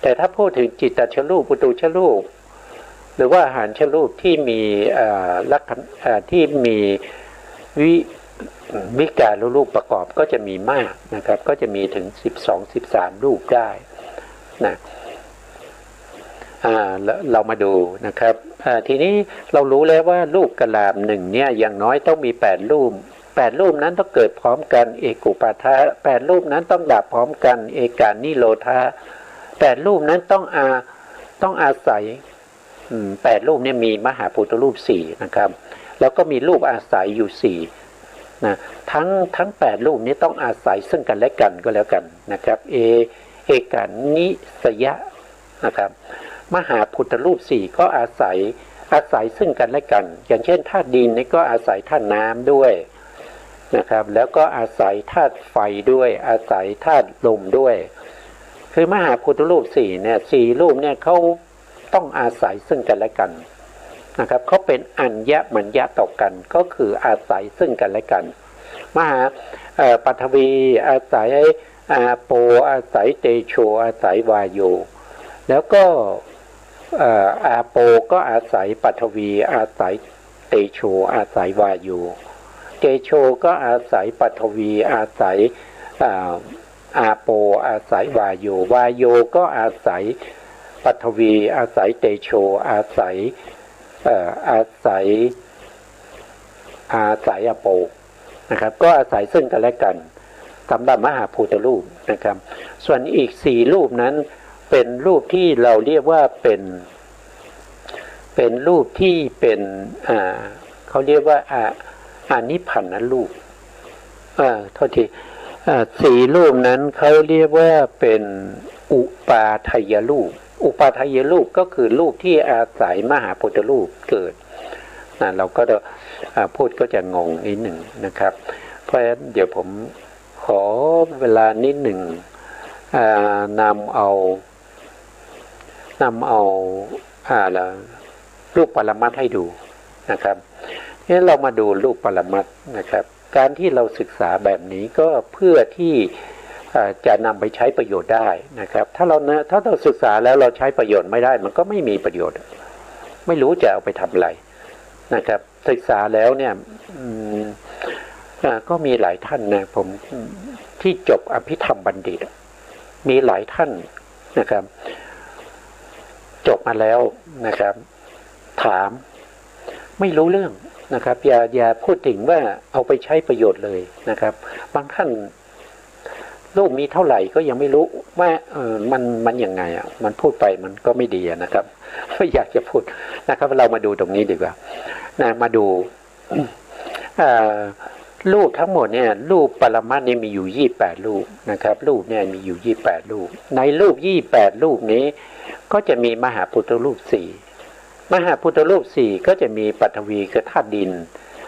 แต่ถ้าพูดถึงจิตตชรูปปุตุชรูปหรือว่าอาหารชรูปที่มีลักษณะที่มีวิการรูปประกอบก็จะมีมากนะครับก็จะมีถึง12-13รูปได้นะเรามาดูนะครับทีนี้เรารู้แล้วว่ารูปกลาม1เนี่ยอย่างน้อยต้องมี8รูป8รูปนั้นต้องเกิดพร้อมกันเอกุปาทะ8รูปนั้นต้องดับพร้อมกันเอกานิโรธะ8รูปนั้นต้องอาศัย8รูปเนี่ยมีมหาพุทธรูป4นะครับแล้วก็มีรูปอาศัยอยู่4นะทั้ง8รูปนี้ต้องอาศัยซึ่งกันและกันก็แล้วกันนะครับเอกานิสยะนะครับมหาพุทธรูป4ก็อาศัยซึ่งกันและกันอย่างเช่นธาตุดินนี่ก็อาศัยธาตุน้ำด้วยนะครับแล้วก็อาศัยธาตุไฟด้วยอาศัยธาตุลมด้วยคือมหาพุทธรูป4เนี่ย4รูปเนี่ยเขาต้องอาศัยซึ่งกันและกันนะครับเขาเป็นอัญญมัญญะต่อกันก็คืออาศัยซึ่งกันและกันมหาปฐวีอาศัยอาโปอาศัยเตโชอาศัยวาโยแล้วก็อาโปก็อาศัยปฐวีอาศัยเตโชอาศัยวาโยท เตโชก็อาศัยปฐวีอาศัยอาโปอาศัยวายโยวายโยก็อาศัยปฐวีอาศัยเตโชอาศัยอาศัยอาโปนะครับก็อาศัยซึ่งกันและกันสำหรับมหาภูตรูปนะครับส่วนอีก4รูปนั้นเป็นรูปที่เราเรียกว่าเป็นรูปที่เป็นเขาเรียกว่าอานิพพานรูปโทษที4รูปนั้นเขาเรียกว่าเป็นอุปาทัยรูปอุปาทัยรูปก็คือรูปที่อาศัยมหาพุทธรูปเกิดเราก็จะพูดก็จะงงนิดหนึ่งนะครับเพราะฉะนั้นเดี๋ยวผมขอเวลานิดหนึ่งนำเอารูปปรมัตถ์ให้ดูนะครับนี่เรามาดูรูปปรมัตถ์นะครับการที่เราศึกษาแบบนี้ก็เพื่อที่จะนำไปใช้ประโยชน์ได้นะครับถ้าเราศึกษาแล้วเราใช้ประโยชน์ไม่ได้มันก็ไม่มีประโยชน์ไม่รู้จะเอาไปทำอะไรนะครับศึกษาแล้วเนี่ยก็มีหลายท่านนะผมที่จบอภิธรรมบัณฑิตมีหลายท่านนะครับจบมาแล้วนะครับถามไม่รู้เรื่องนะครับอย่าพูดถึงว่าเอาไปใช้ประโยชน์เลยนะครับบางท่านลูกมีเท่าไหร่ก็ยังไม่รู้ว่ามันยังไงมันพูดไปมันก็ไม่ดีนะครับไม่อยากจะพูดนะครับเรามาดูตรงนี้ดีกว่ามาดูรูปทั้งหมดเนี่ยรูปปรมัตถ์เนี่ยมีอยู่28รูปนะครับรูปเนี่ยมีอยู่28รูปในรูป28รูปนี้ก็จะมีมหาพุทธรูป4มหาพุทธรูป4ก็จะมีปฐวีคือธาตุดิน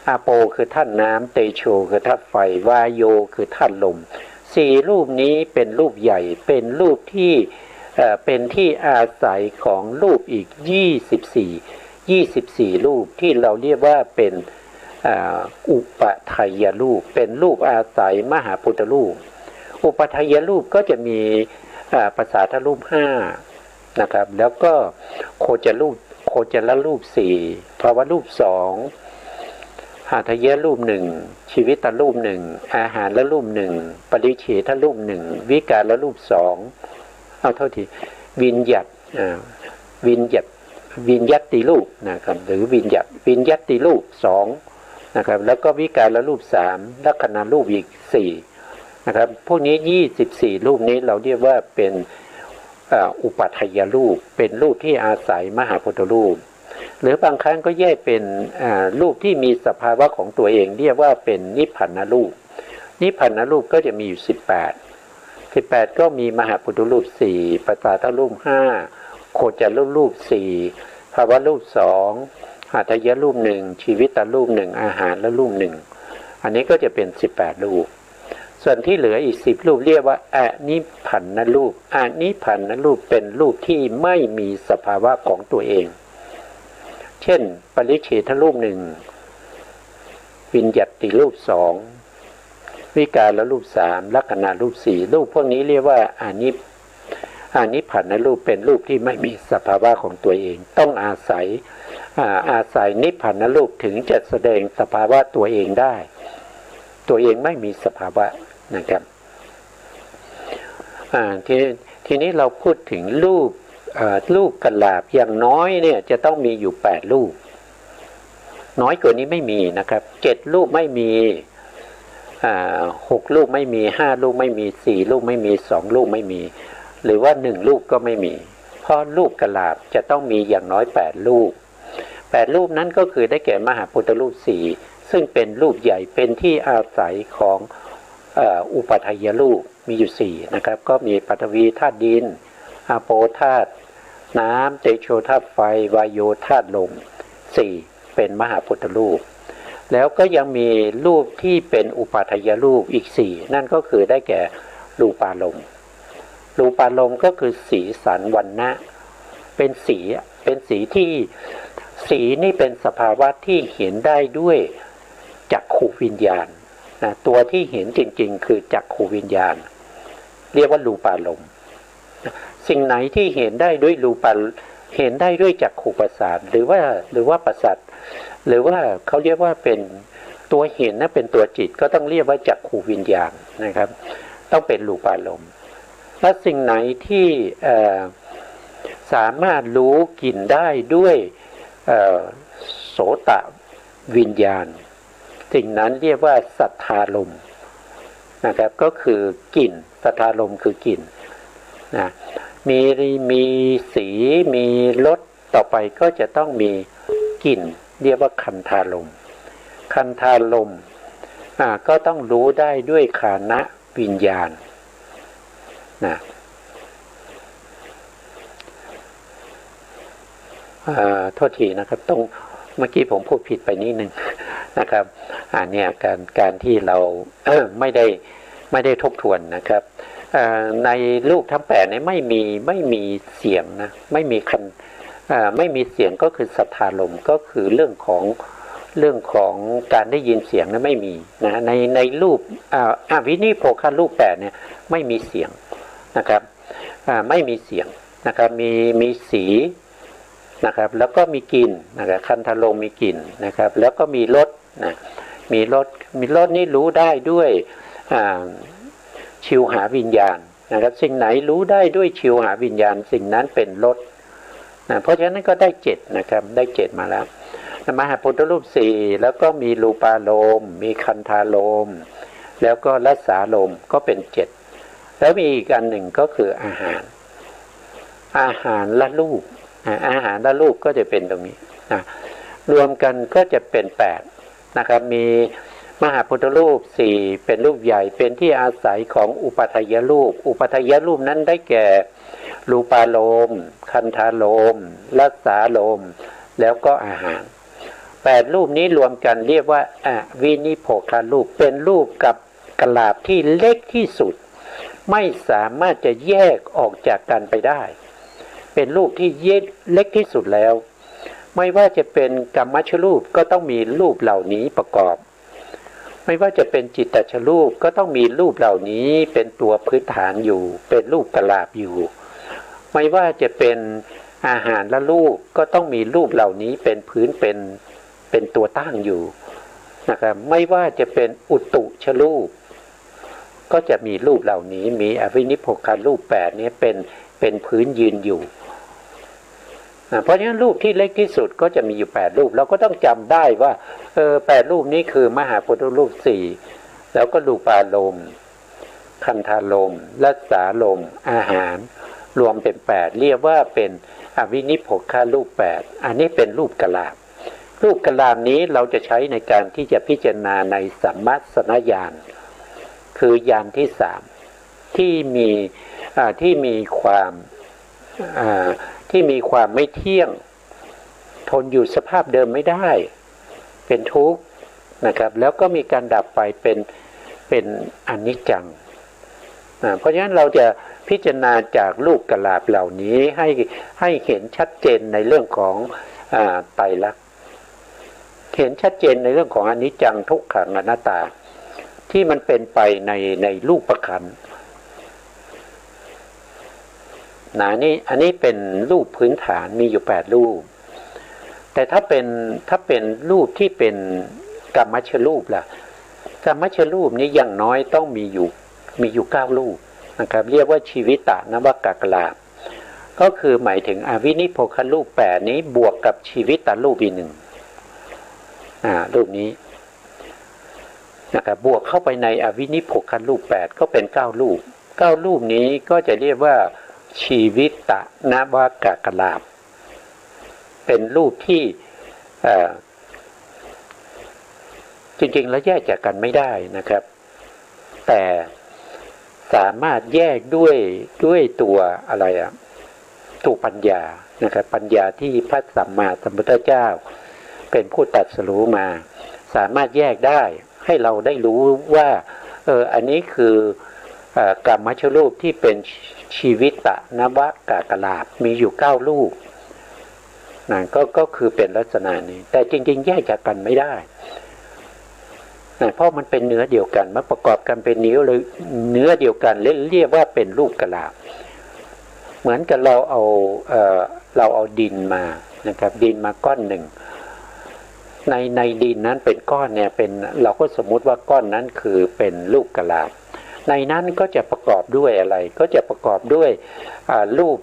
อาโปคือธาตุน้ำเตโชคือธาตุไฟวายโยคือธาตุลม4รูปนี้เป็นรูปใหญ่เป็นรูปที่เป็นที่อาศัยของรูปอีก24รูปที่เราเรียกว่าเป็นอุปทัยรูปเป็นรูปอาศัยมหาพุทธรูปอุปทัยรูปก็จะมีภาษาทรูป5นะครับแล้วก็โคจรรูป4ภาวะรูป2หาทยรูป1ชีวิตรูป1อาหารละรูป1ปริเฉทรูป1วิการละรูป2เอาเท่าที่วิญญัตติรูปนะครับหรือวิญญัตติรูป2นะครับแล้วก็วิการละรูป3ลักขณะรูปอีก4นะครับพวกนี้24รูปนี้เราเรียกว่าเป็นอุปาทัยรูปเป็นรูปที่อาศัยมหาพุทธรูปหรือบางครั้งก็แยกเป็นรูปที่มีสภาวะของตัวเองเรียกว่าเป็นนิพพานรูปนิพพานรูปก็จะมีอยู่18ก็มีมหาพุทธรูป4ปัสสาทรูป5โคจรรูป4ภาวะรูป2หัตถยรูป1ชีวิตรูป1อาหารและรูป1อันนี้ก็จะเป็น18รูปส่วนที่เหลืออีก10รูปเรียกว่าอนิพพานรูปอนิพพานรูปเป็นรูปที่ไม่มีสภาวะของตัวเองเช่นปริเฉทรูป1วิญญัตติรูป2วิการละรูป3ลักขณะรูป4รูปพวกนี้เรียกว่าอนิพพานรูปเป็นรูปที่ไม่มีสภาวะของตัวเองต้องอาศัยนิพพานรูปถึงจะแสดงสภาวะตัวเองได้ตัวเองไม่มีสภาวะนะครับทีนี้เราพูดถึงรูปกลาบอย่างน้อยเนี่ยจะต้องมีอยู่8รูปน้อยกว่านี้ไม่มีนะครับ7รูปไม่มี6รูปไม่มี5รูปไม่มี4รูปไม่มี2รูปไม่มีหรือว่า1รูปก็ไม่มีเพราะรูปกลาบจะต้องมีอย่างน้อย8รูป8รูปนั้นก็คือได้แก่มหาพุทธรูป4ซึ่งเป็นรูปใหญ่เป็นที่อาศัยของอุปาทัยรูปมีอยู่4นะครับก็มีปฐวีธาตุดินอาโปธาตุน้ำเตโชธาตุไฟวายโยธาตุลม4เป็นมหาพุทธรูปแล้วก็ยังมีรูปที่เป็นอุปาทัยรูปอีก4นั่นก็คือได้แก่รูปารมณ์รูปารมณ์ก็คือสีสันวรรณะเป็นสีที่สีนี่เป็นสภาวะที่เห็นได้ด้วยจักขุวิญญาณตัวที่เห็นจริงๆคือจักขุวิญญาณเรียกว่ารูปารมณ์สิ่งไหนที่เห็นได้ด้วยเห็นได้ด้วยจักขุประสาทหรือว่าประสาทหรือว่าเขาเรียกว่าเป็น ตัวเห็นนะเป็นตัวจิตก็ต้องเรียกว่าจักขูวิญญาณนะครับต้องเป็นรูปารมณ์และสิ่งไหนที่สามารถรู้กลิ่นได้ด้วยโสตวิญญาณสิ่งนั้นเรียกว่าสัทธารมณ์นะครับก็คือกลิ่นสัทธารมณ์คือกลิ่นนะมีสีมีรสต่อไปก็จะต้องมีกลิ่นเรียกว่าคันธารมณ์คันธารมณ์ก็ต้องรู้ได้ด้วยฆานะวิญญาณนะโทษทีนะครับต้องเมื่อกี้ผมพูดผิดไปนิดนึงนะครับเนี่ยการที่เราไม่ได้ทบทวนนะครับในรูปทั้งแปดนี้ไม่มีเสียงนะไม่มีคันไม่มีเสียงก็คือสัทธารมณ์ก็คือเรื่องของการได้ยินเสียงนั้นไม่มีนะในรูปวินิโพครูปแปดเนี่ยไม่มีเสียงนะครับไม่มีเสียงนะครับมีสีนะครับแล้วก็มีกลิ่นนะครับคันธารมณ์มีกลิ่นนะครับแล้วก็มีรสนะมีรสนี่รู้ได้ด้วยชิวหาวิญญาณนะครับสิ่งไหนรู้ได้ด้วยชิวหาวิญญาณสิ่งนั้นเป็นรสนะเพราะฉะนั้นก็ได้7นะครับได้7มาแล้วมหาพุทธรูป4แล้วก็มีรูปารมณ์มีคันธารมณ์แล้วก็รสารมณ์ก็เป็น7แล้วมีอีกอันหนึ่งก็คืออาหารละรูปอาหารละรูปก็จะเป็นตรงนี้นะรวมกันก็จะเป็น8นะครับมีมหาพุทธรูป4เป็นรูปใหญ่เป็นที่อาศัยของอุปาทายรูปอุปาทายรูปนั้นได้แก่รูปารมณ์คันธารมณ์รสารมณ์แล้วก็อาหาร8รูปนี้รวมกันเรียกว่าวินิโพคารูปเป็นรูปกับกลาบที่เล็กที่สุดไม่สามารถจะแยกออกจากกันไปได้เป็นรูปที่เล็กที่สุดแล้วไม่ว่าจะเป็นกัมมัชรูปก็ต้องมีรูปเหล่านี้ประกอบไม่ว่าจะเป็นจิตตชรูปก็ต้องมีรูปเหล่านี้เป็นตัวพื้นฐานอยู่เป็นรูปกลาบอยู่ไม่ว่าจะเป็นอาหารละรูปก็ต้องมีรูปเหล่านี้เป็นพื้นเป็นตัวตั้งอยู่นะครับไม่ว่าจะเป็นอุตุชรูปก็จะมีรูปเหล่านี้มีอวินิโพคารูป8นี้เป็นพื้นยืนอยู่เพราะฉะนั้นรูปที่เล็กที่สุดก็จะมีอยู่8รูปเราก็ต้องจำได้ว่า8รูปนี้คือมหาพุทธรูป4แล้วก็รูปารมณ์คันธารมณ์รสารมณ์อาหารรวมเป็น8เรียกว่าเป็นอวินิโพคารูป8อันนี้เป็นรูปกลาบรูปกลาบนี้เราจะใช้ในการที่จะพิจารณาในสัมมัสสนญาณคือญาณที่3ที่มีความไม่เที่ยงทนอยู่สภาพเดิมไม่ได้เป็นทุกข์นะครับแล้วก็มีการดับไปเป็นอนิจจังเพราะฉะนั้นเราจะพิจารณาจากรูปกลาบเหล่านี้ให้เห็นชัดเจนในเรื่องของไตรลักษณ์เห็นชัดเจนในเรื่องของอนิจจังทุกขังอนัตตาที่มันเป็นไปในรูปขันธ์อันนี้เป็นรูปพื้นฐานมีอยู่8รูปแต่ถ้าเป็นรูปที่เป็นกัมมัชรูปล่ะกัมมัชรูปนี้อย่างน้อยต้องมีอยู่9รูปนะครับเรียกว่าชีวิตนวกกลาภก็คือหมายถึงอวินิโพครูป8นี้บวกกับชีวิตรูปอีก1รูปนี้นะครับบวกเข้าไปในอวินิโพครูป8ก็เป็น9รูป9รูปนี้ก็จะเรียกว่าชีวิตนวกกลาภเป็นรูปที่จริงๆแล้วแยกจากกันไม่ได้นะครับแต่สามารถแยกด้วยตัวอะไรตัวปัญญานะครับปัญญาที่พระสัมมาสัมพุทธเจ้าเป็นผู้ตรัสรู้มาสามารถแยกได้ให้เราได้รู้ว่าอันนี้คือกัมมัชรูปที่เป็นชีวิตนวกลาภมีอยู่9รูปนั่นก็คือเป็นลักษณะนี้แต่จริงๆแยกจากกันไม่ได้เพราะมันเป็นเนื้อเดียวกันมาประกอบกันเป็นเนื้อเดียวกันเรียกว่าเป็นรูปกลาภเหมือนกับเราเอาดินมานะครับดินมาก้อนหนึ่ง ในดินนั้นเป็นก้อนเนี่ยเป็นเราก็สมมุติว่าก้อนนั้นคือเป็นลูกกะลาในนั้นก็จะประกอบด้วยอะไรก็จะประกอบด้วยรูป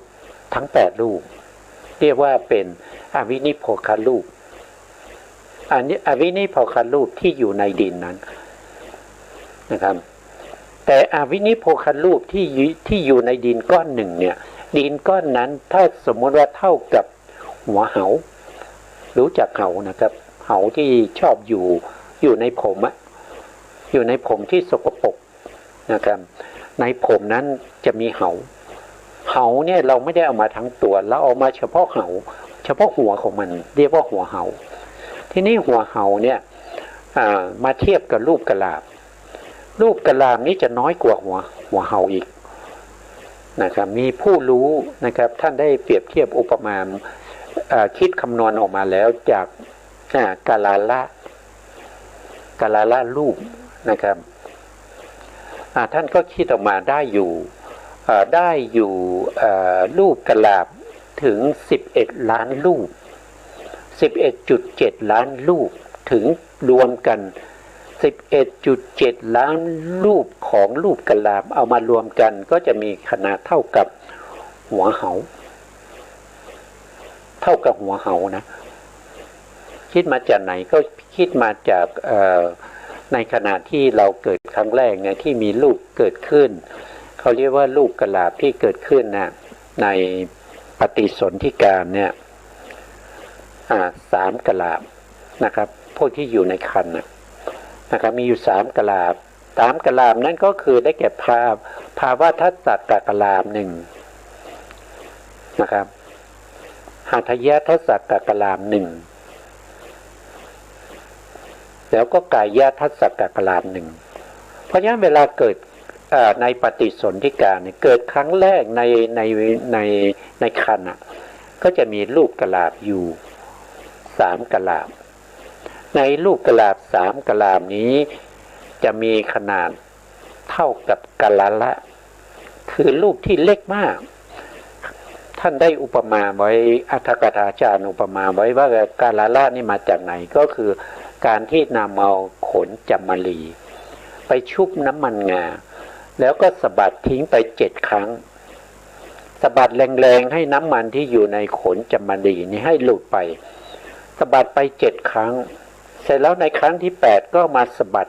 ทั้ง8รูปเรียกว่าเป็นอวินิโพคารูปอันนี้อวินิโพคารูปที่อยู่ในดินนั้นนะครับแต่อวินิโพคารูปที่อยู่ในดินก้อนหนึ่งเนี่ยดินก้อนนั้นถ้าสมมติว่าเท่ากับหัวเหารู้จักเหานะครับเหาที่ชอบอยู่ในผมอะอยู่ในผมที่สกปรกนะครับในผมนั้นจะมีเหาเนี่ยเราไม่ได้เอามาทั้งตัวเราเอามาเฉพาะเหาเฉพาะหัวของมันเรียกว่าหัวเหาที่นี่หัวเหาเนี่ยมาเทียบกับรูปกะลาบนี้จะน้อยกว่าหัวเหาอีกนะครับมีผู้รู้นะครับท่านได้เปรียบเทียบอุปมาคิดคำนวณออกมาแล้วจากกาลาละรูปนะครับท่านก็คิดออกมาได้อยู่รูปกะลาบถึง11ล้านรูป 11.7 ล้านรูปถึงรวมกัน 11.7 ล้านรูปของรูปกะลาบเอามารวมกันก็จะมีขนาดเท่ากับหัวเหานะคิดมาจากไหนก็คิดมาจากในขณะที่เราเกิดครั้งแรกเนี่ยที่มีรูปเกิดขึ้นเขาเรียกว่ารูปกะลาบที่เกิดขึ้นนะในปฏิสนธิการเนี่ย3กะลาบนะครับพวกที่อยู่ในครรภ์นะครับมีอยู่3กะลาบ3กะลาบนั่นก็คือได้แก่ภาวะทัสสะกะลาบ1นะครับหัตถยทัสสะกะลาบ1แล้วก็กายทัสสะกะลาบ1เพราะฉะนั้นเวลาเกิดในปฏิสนธิการเนี่ยเกิดครั้งแรกในครรภ์ก็จะมีรูปกะลาบอยู่3กะลาบในรูปกะลาบ3กะลาบนี้จะมีขนาดเท่ากับกะละละคือรูปที่เล็กมากท่านได้อุปมาไว้อัฏฐกถาจารย์อุปมาไว้ว่ากะละละนี่มาจากไหนก็คือการที่นำเอาขนจามรีไปชุบน้ำมันงาแล้วก็สะบัดทิ้งไป7 ครั้งสะบัดแรงๆให้น้ำมันที่อยู่ในขนจามรีนี่ให้หลุดไปสะบัดไป7 ครั้งเสร็จแล้วในครั้งที่8ก็มาสะบัด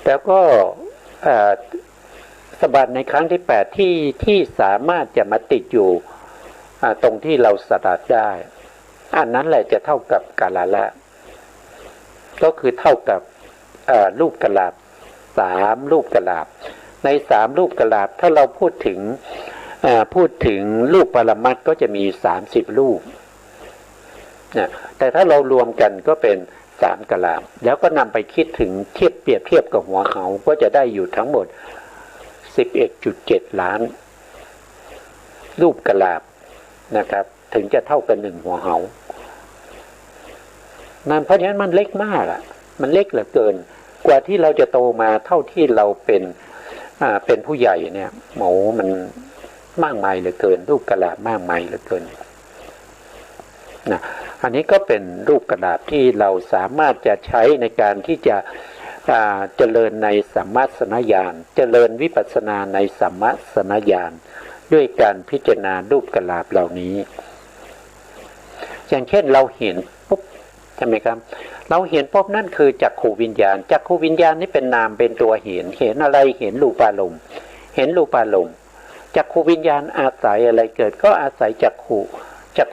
แล้วก็สะบัดในครั้งที่8ที่สามารถจะมาติดอยู่ตรงที่เราสะบัดได้อันนั้นแหละจะเท่ากับกาลละก็คือเท่ากับรูปกะลาบ3รูปกะลาบใน3รูปกะลาบถ้าเราพูดถึงรูปปรมัตถ์ก็จะมี30รูปนะแต่ถ้าเรารวมกันก็เป็น3กะลาบแล้วก็นำไปคิดถึงเปรียบเทียบกับหัวเหาก็จะได้อยู่ทั้งหมด 11.7 ล้านรูปกะลาบนะครับถึงจะเท่ากับ1หัวเหานั่นเพราะฉะนั้นมันเล็กมากมันเล็กเหลือเกินกว่าที่เราจะโตมาเท่าที่เราเป็นผู้ใหญ่เนี่ยมันมากมายเหลือเกินรูปกะลาบมากมายเหลือเกินนะอันนี้ก็เป็นรูปกะลาบที่เราสามารถจะใช้ในการที่จะเจริญในสัมมาสนญาณเจริญวิปัสสนาในสัมมาสนญาณด้วยการพิจารณารูปกะลาบเหล่านี้อย่างเช่นเราเห็นปุ๊บใช่ไหมครับเราเห็นปุ๊บนั่นคือจักขุวิญญาณจักขุวิญญาณนี่เป็นนามเป็นตัวเห็นอะไรเห็นรูปอารมณ์จักขุวิญญาณอาศัยอะไรเกิดก็อาศัยจัก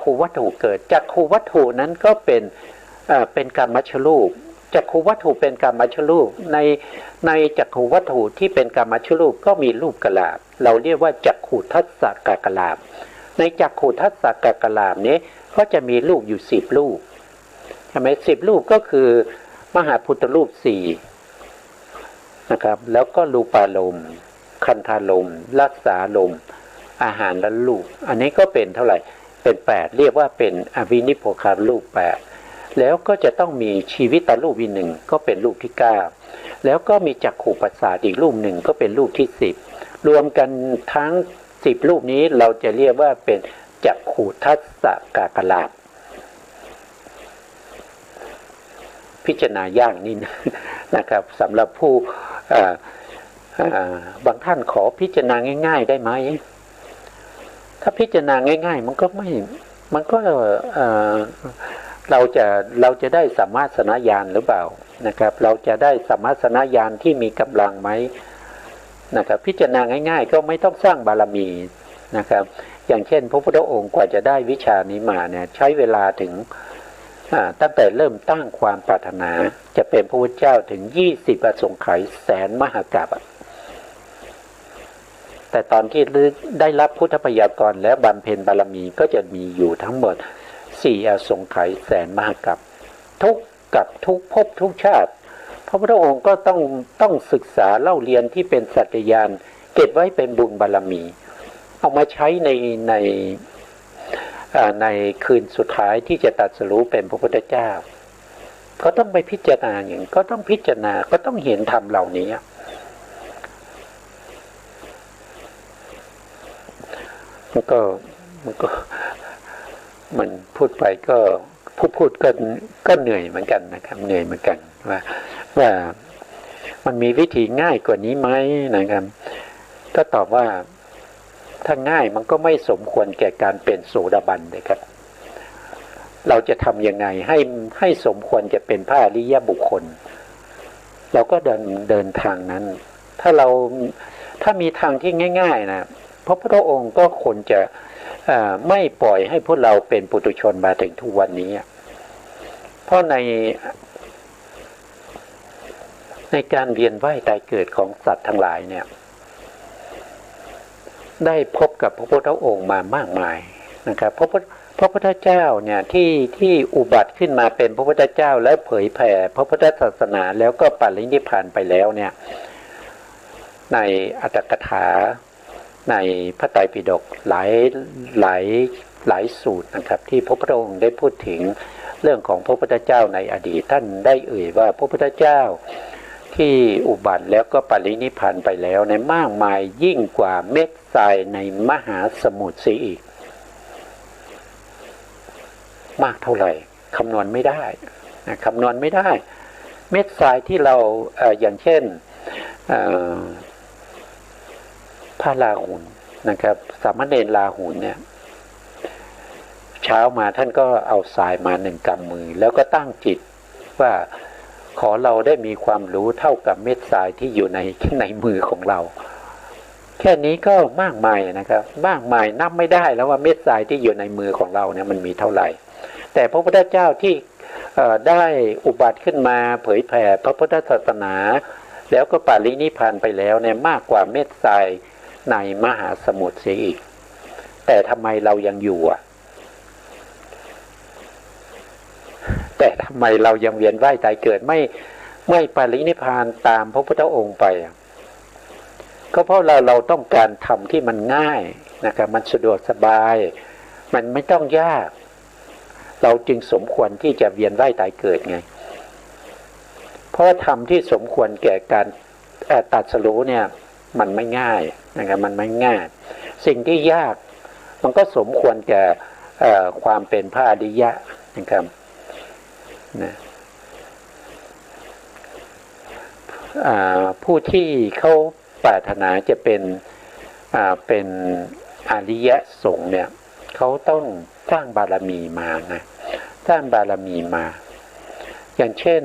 ขุวัตถุเกิดจักขุวัตถุนั้นก็เป็นกามชรูปจักขุวัตถุเป็นกามชรูปในจักขุวัตถุที่เป็นกามชรูปก็มีรูปกะลาบเราเรียกว่าจักขุทัสสะกะลาบในจักขุทัสสะกะลาบนี้ก็จะมีรูปอยู่10รูปใช่ไหม10รูปก็คือมหาพุทธรูป4นะครับแล้วก็รูปารมณ์คันธารมณ์รักษารมณ์อาหารและรูปอันนี้ก็เป็นเท่าไหร่เป็น8เรียกว่าเป็นอวินิโพคารูป8แล้วก็จะต้องมีชีวิตตรูปอีก1ก็เป็นรูปที่9แล้วก็มีจักขุประสาทอีกรูป1ก็เป็นรูปที่10รวมกันทั้ง10รูปนี้เราจะเรียกว่าเป็นจักขุทัสสะกะลาบ พิจารณายากนิดนะครับสำหรับผู้บางท่านขอพิจารณาง่ายๆได้ไหมถ้าพิจารณาง่ายๆมันก็เราจะได้สัมมาสนญาณหรือเปล่านะครับเราจะได้สัมมาสนญาณที่มีกำลังไหมนะครับพิจารณาง่ายๆก็ไม่ต้องสร้างบารมีนะครับอย่างเช่นพระพุทธองค์กว่าจะได้วิชานี้มาเนี่ยใช้เวลาถึงตั้งแต่เริ่มตั้งความปรารถนาจะเป็นพระพุทธเจ้าถึง20 อสงไขยแสนมหากัปแต่ตอนที่ได้รับพุทธพยากรแล้วบำเพ็ญบารมีก็จะมีอยู่ทั้งหมด4 อสงไขยแสนมหากัปทุกภพทุกชาติพระพุทธองค์ก็ต้องศึกษาเล่าเรียนที่เป็นสัจจญาณเก็บไว้เป็นบุญบารมีเอามาใช้ในคืนสุดท้ายที่จะตรัสรู้เป็นพระพุทธเจ้าก็ต้องไปพิจารณาอย่างก็ต้องพิจารณาก็ต้องเห็นธรรมเหล่านี้มันพูดไปก็พูดก็เหนื่อยเหมือนกันนะครับเหนื่อยเหมือนกันว่ามันมีวิธีง่ายกว่านี้ไหมนะครับก็ตอบว่าถ้าง่ายมันก็ไม่สมควรแก่การเป็นโสดาบันเลยครับเราจะทำยังไงให้สมควรจะเป็นพระอริยบุคคลเราก็เดินทางนั้นถ้ามีทางที่ง่ายๆนะพระพุทธองค์ก็ควรจะไม่ปล่อยให้พวกเราเป็นปุถุชนมาถึงทุกวันนี้เพราะในการเวียนว่ายตายเกิดของสัตว์ทั้งหลายเนี่ยได้พบกับพระพุทธองค์มามากมายนะครับพระพุทธเจ้าเนี่ยที่อุบัติขึ้นมาเป็นพระพุทธเจ้าและเผยแผ่พระพุทธศาสนาแล้วก็ปรินิพพานไปแล้วเนี่ยในอัตถกถาในพระไตรปิฎกหลายสูตรนะครับที่พระพุทธองค์ได้พูดถึงเรื่องของพระพุทธเจ้าในอดีตท่านได้เอ่ยว่าพระพุทธเจ้าที่อุบัติแล้วก็ปรินิพพานไปแล้วในมากมายยิ่งกว่าเม็ดทรายในมหาสมุทรเสียอีกมากเท่าไหร่คำนวณไม่ได้นะคำนวณไม่ได้เม็ดทรายที่เราอย่างเช่นพระราหุลนะครับสามเณรราหุลเนี่ยเช้ามาท่านก็เอาทรายมา1 กำมือแล้วก็ตั้งจิตว่าขอเราได้มีความรู้เท่ากับเม็ดทรายที่อยู่ในมือของเราแค่นี้ก็มากมายนะครับมากมายนับไม่ได้แล้วว่าเม็ดทรายที่อยู่ในมือของเราเนี่ยมันมีเท่าไหร่แต่พระพุทธเจ้าที่ได้อุบัติขึ้นมาเผยแผ่พระพุทธศาสนาแล้วก็ปรินิพพานไปแล้วเนี่ยมากกว่าเม็ดทรายในมหาสมุทรเสียอีกแต่ทำไมเรายังอยู่แต่ทำไมเรายังเวียนว่ายตายเกิดไม่ปรินิพพานตามพระพุทธองค์ไปก็เพราะเราต้องการทำที่มันง่ายนะครับมันสะดวกสบายมันไม่ต้องยากเราจึงสมควรที่จะเวียนว่ายตายเกิดไงเพราะธรรมที่สมควรแก่การตรัสรู้เนี่ยมันไม่ง่ายนะครับมันไม่ง่ายสิ่งที่ยากมันก็สมควรแก่ความเป็นพระอริยะนะครับนะผู้ที่เขาปรารถนาจะเป็นอริยสงฆ์เนี่ยเขาต้องสร้างบารมีมานะสร้างบารมีมาอย่างเช่น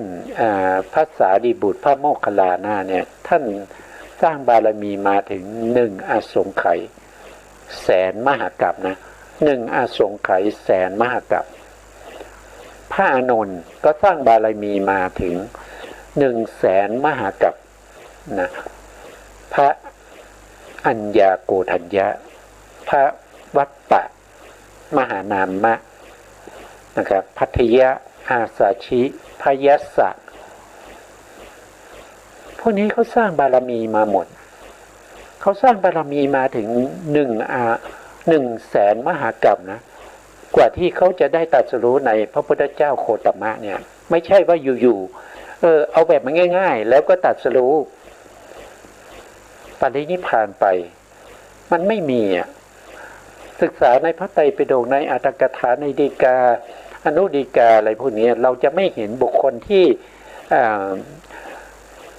พระสารีบุตรพระโมคคัลลานะเนี่ยท่านสร้างบารมีมาถึง1 อสงไขยแสนมหากัปนะ1 อสงไขยแสนมหากัปพระอานนท์ก็สร้างบารมีมาถึง100,000 มหากัปนะพระอัญญาโกฏัญญะพระวัปปะมหานามะนะครับพัทยะอาสาชิพยัสสะพวกนี้เขาสร้างบารมีมาหมดเขาสร้างบารมีมาถึง100,000 มหากัปนะกว่าที่เขาจะได้ตรัสรู้ในพระพุทธเจ้าโคตมะเนี่ยไม่ใช่ว่าอยู่ๆเอาแบบมันง่ายๆแล้วก็ตรัสรู้ปรินิพพานไปมันไม่มีศึกษาในพระไตรปิฎกในอัตถกถาในฎีกา อนุฎีกาอะไรพวกนี้เราจะไม่เห็นบุคคลที่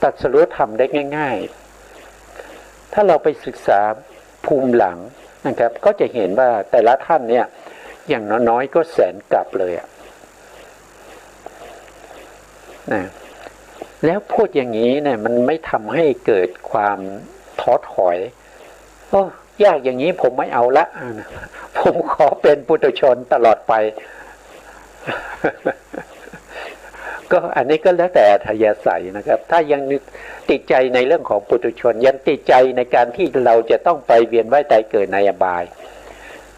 ตรัสรู้ธรรมได้ง่ายๆถ้าเราไปศึกษาภูมิหลังนะครับก็จะเห็นว่าแต่ละท่านเนี่ยอย่างน้อยๆก็แสนกลับเลยนะแล้วพูดอย่างนี้เนี่ยมันไม่ทำให้เกิดความท้อถอยโอ้ยากอย่างนี้ผมไม่เอาละผมขอเป็นปุถุชนตลอดไป ก็อันนี้ก็แล้วแต่อัธยาศัยนะครับถ้ายังติดใจในเรื่องของปุถุชนยังติดใจในการที่เราจะต้องไปเวียนว่ายตายเกิดในอบาย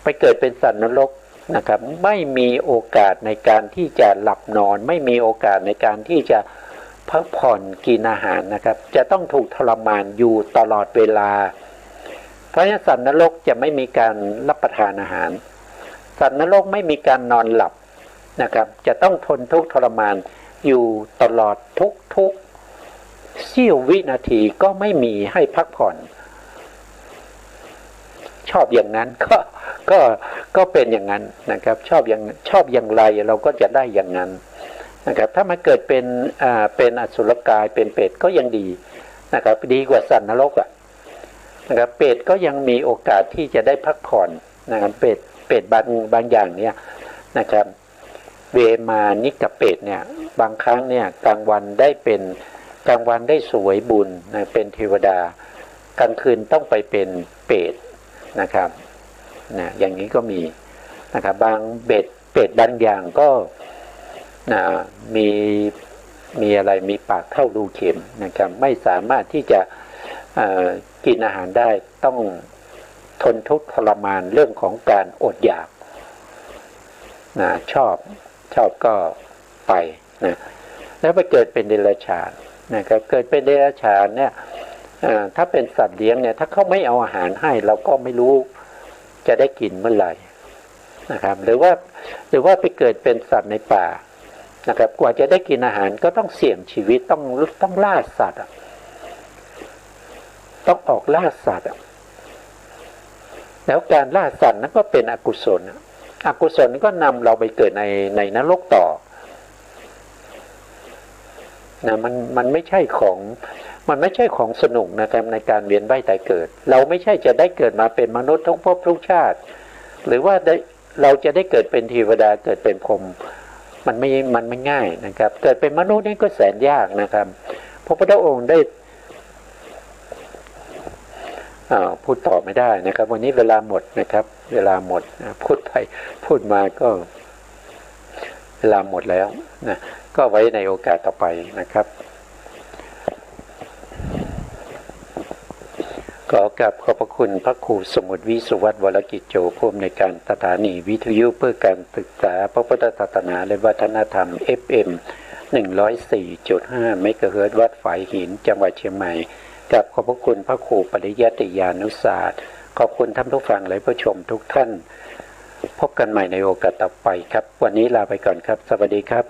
ไปเกิดเป็นสัตว์นรกนะครับไม่มีโอกาสในการที่จะหลับนอนไม่มีโอกาสในการที่จะพักผ่อนกินอาหารนะครับจะต้องถูกทรมานอยู่ตลอดเวลาเพราะฉะนั้นสัตว์นรกจะไม่มีการรับประทานอาหารสัตว์นรกไม่มีการนอนหลับนะครับจะต้องทนทุกข์ทรมานอยู่ตลอดทุกเสี้ยววินาทีก็ไม่มีให้พักผ่อนชอบอย่างนั้นก็เป็นอย่างนั้นนะครับชอบอย่างไรเราก็จะได้อย่างนั้นนะครับถ้ามาเกิดเป็นอสุรกายเป็นเปรตก็ยังดีนะครับดีกว่าสัตว์นรกนะครับเปรตก็ยังมีโอกาสที่จะได้พักผ่อนนะครับเปรตบางอย่างเนี่ยนะครับเวมานิกเปรตเนี่ยบางครั้งเนี่ยกลางวันได้สวยบุญนะเป็นเทวดากลางคืนต้องไปเป็นเปรตนะครับนะอย่างนี้ก็มีนะครับบางเปรตบางอย่างก็นะมีอะไรมีปากเท่ารูเข็มนะครับไม่สามารถที่จะกินอาหารได้ต้องทนทุกข์ทรมานเรื่องของการอดอยากนะชอบก็ไปนะแล้วไปเกิดเป็นเดรัจฉานนะครับเกิดเป็นเดรัจฉานเนี่ยถ้าเป็นสัตว์เลี้ยงเนี่ยถ้าเขาไม่เอาอาหารให้เราก็ไม่รู้จะได้กินเมื่อไหร่นะครับหรือว่าไปเกิดเป็นสัตว์ในป่านะครับกว่าจะได้กินอาหารก็ต้องเสี่ยงชีวิตต้องล่าสัตว์ต้องออกล่าสัตว์แล้วการล่าสัตว์นั้นก็เป็นอกุศลก็นำเราไปเกิดในนรกต่อนะมันไม่ใช่ของสนุกนะครับในการเวียนว่ายตายเกิดเราไม่ใช่จะได้เกิดมาเป็นมนุษย์ทุกภพทุกชาติหรือว่าเราจะได้เกิดเป็นเทวดาเกิดเป็นพรหมมันไม่ง่ายนะครับเกิดเป็นมนุษย์นี่ก็แสนยากนะครับพระพุทธองค์ได้พูดต่อไม่ได้นะครับวันนี้เวลาหมดนะครับเวลาหมดพูดไปพูดมาก็เวลาหมดแล้วนะก็ไว้ในโอกาสต่อไปนะครับขอกราบขอบพระคุณพระครูสมุทรวิสุวัฒน์วรกิจโจผู้อำนวยการสถานีวิทยุเพื่อการศึกษาพระพุทธศาสนาและวัฒนธรรม FM 104.5 เมกะเฮิรตซ์วัดฝายหินจังหวัดเชียงใหม่กับขอบพระคุณพระครูปริยัติยานุศาสตร์ขอบคุณท่านผู้ฟังและผู้ชมทุกท่านพบกันใหม่ในโอกาสต่อไปครับวันนี้ลาไปก่อนครับสวัสดีครับ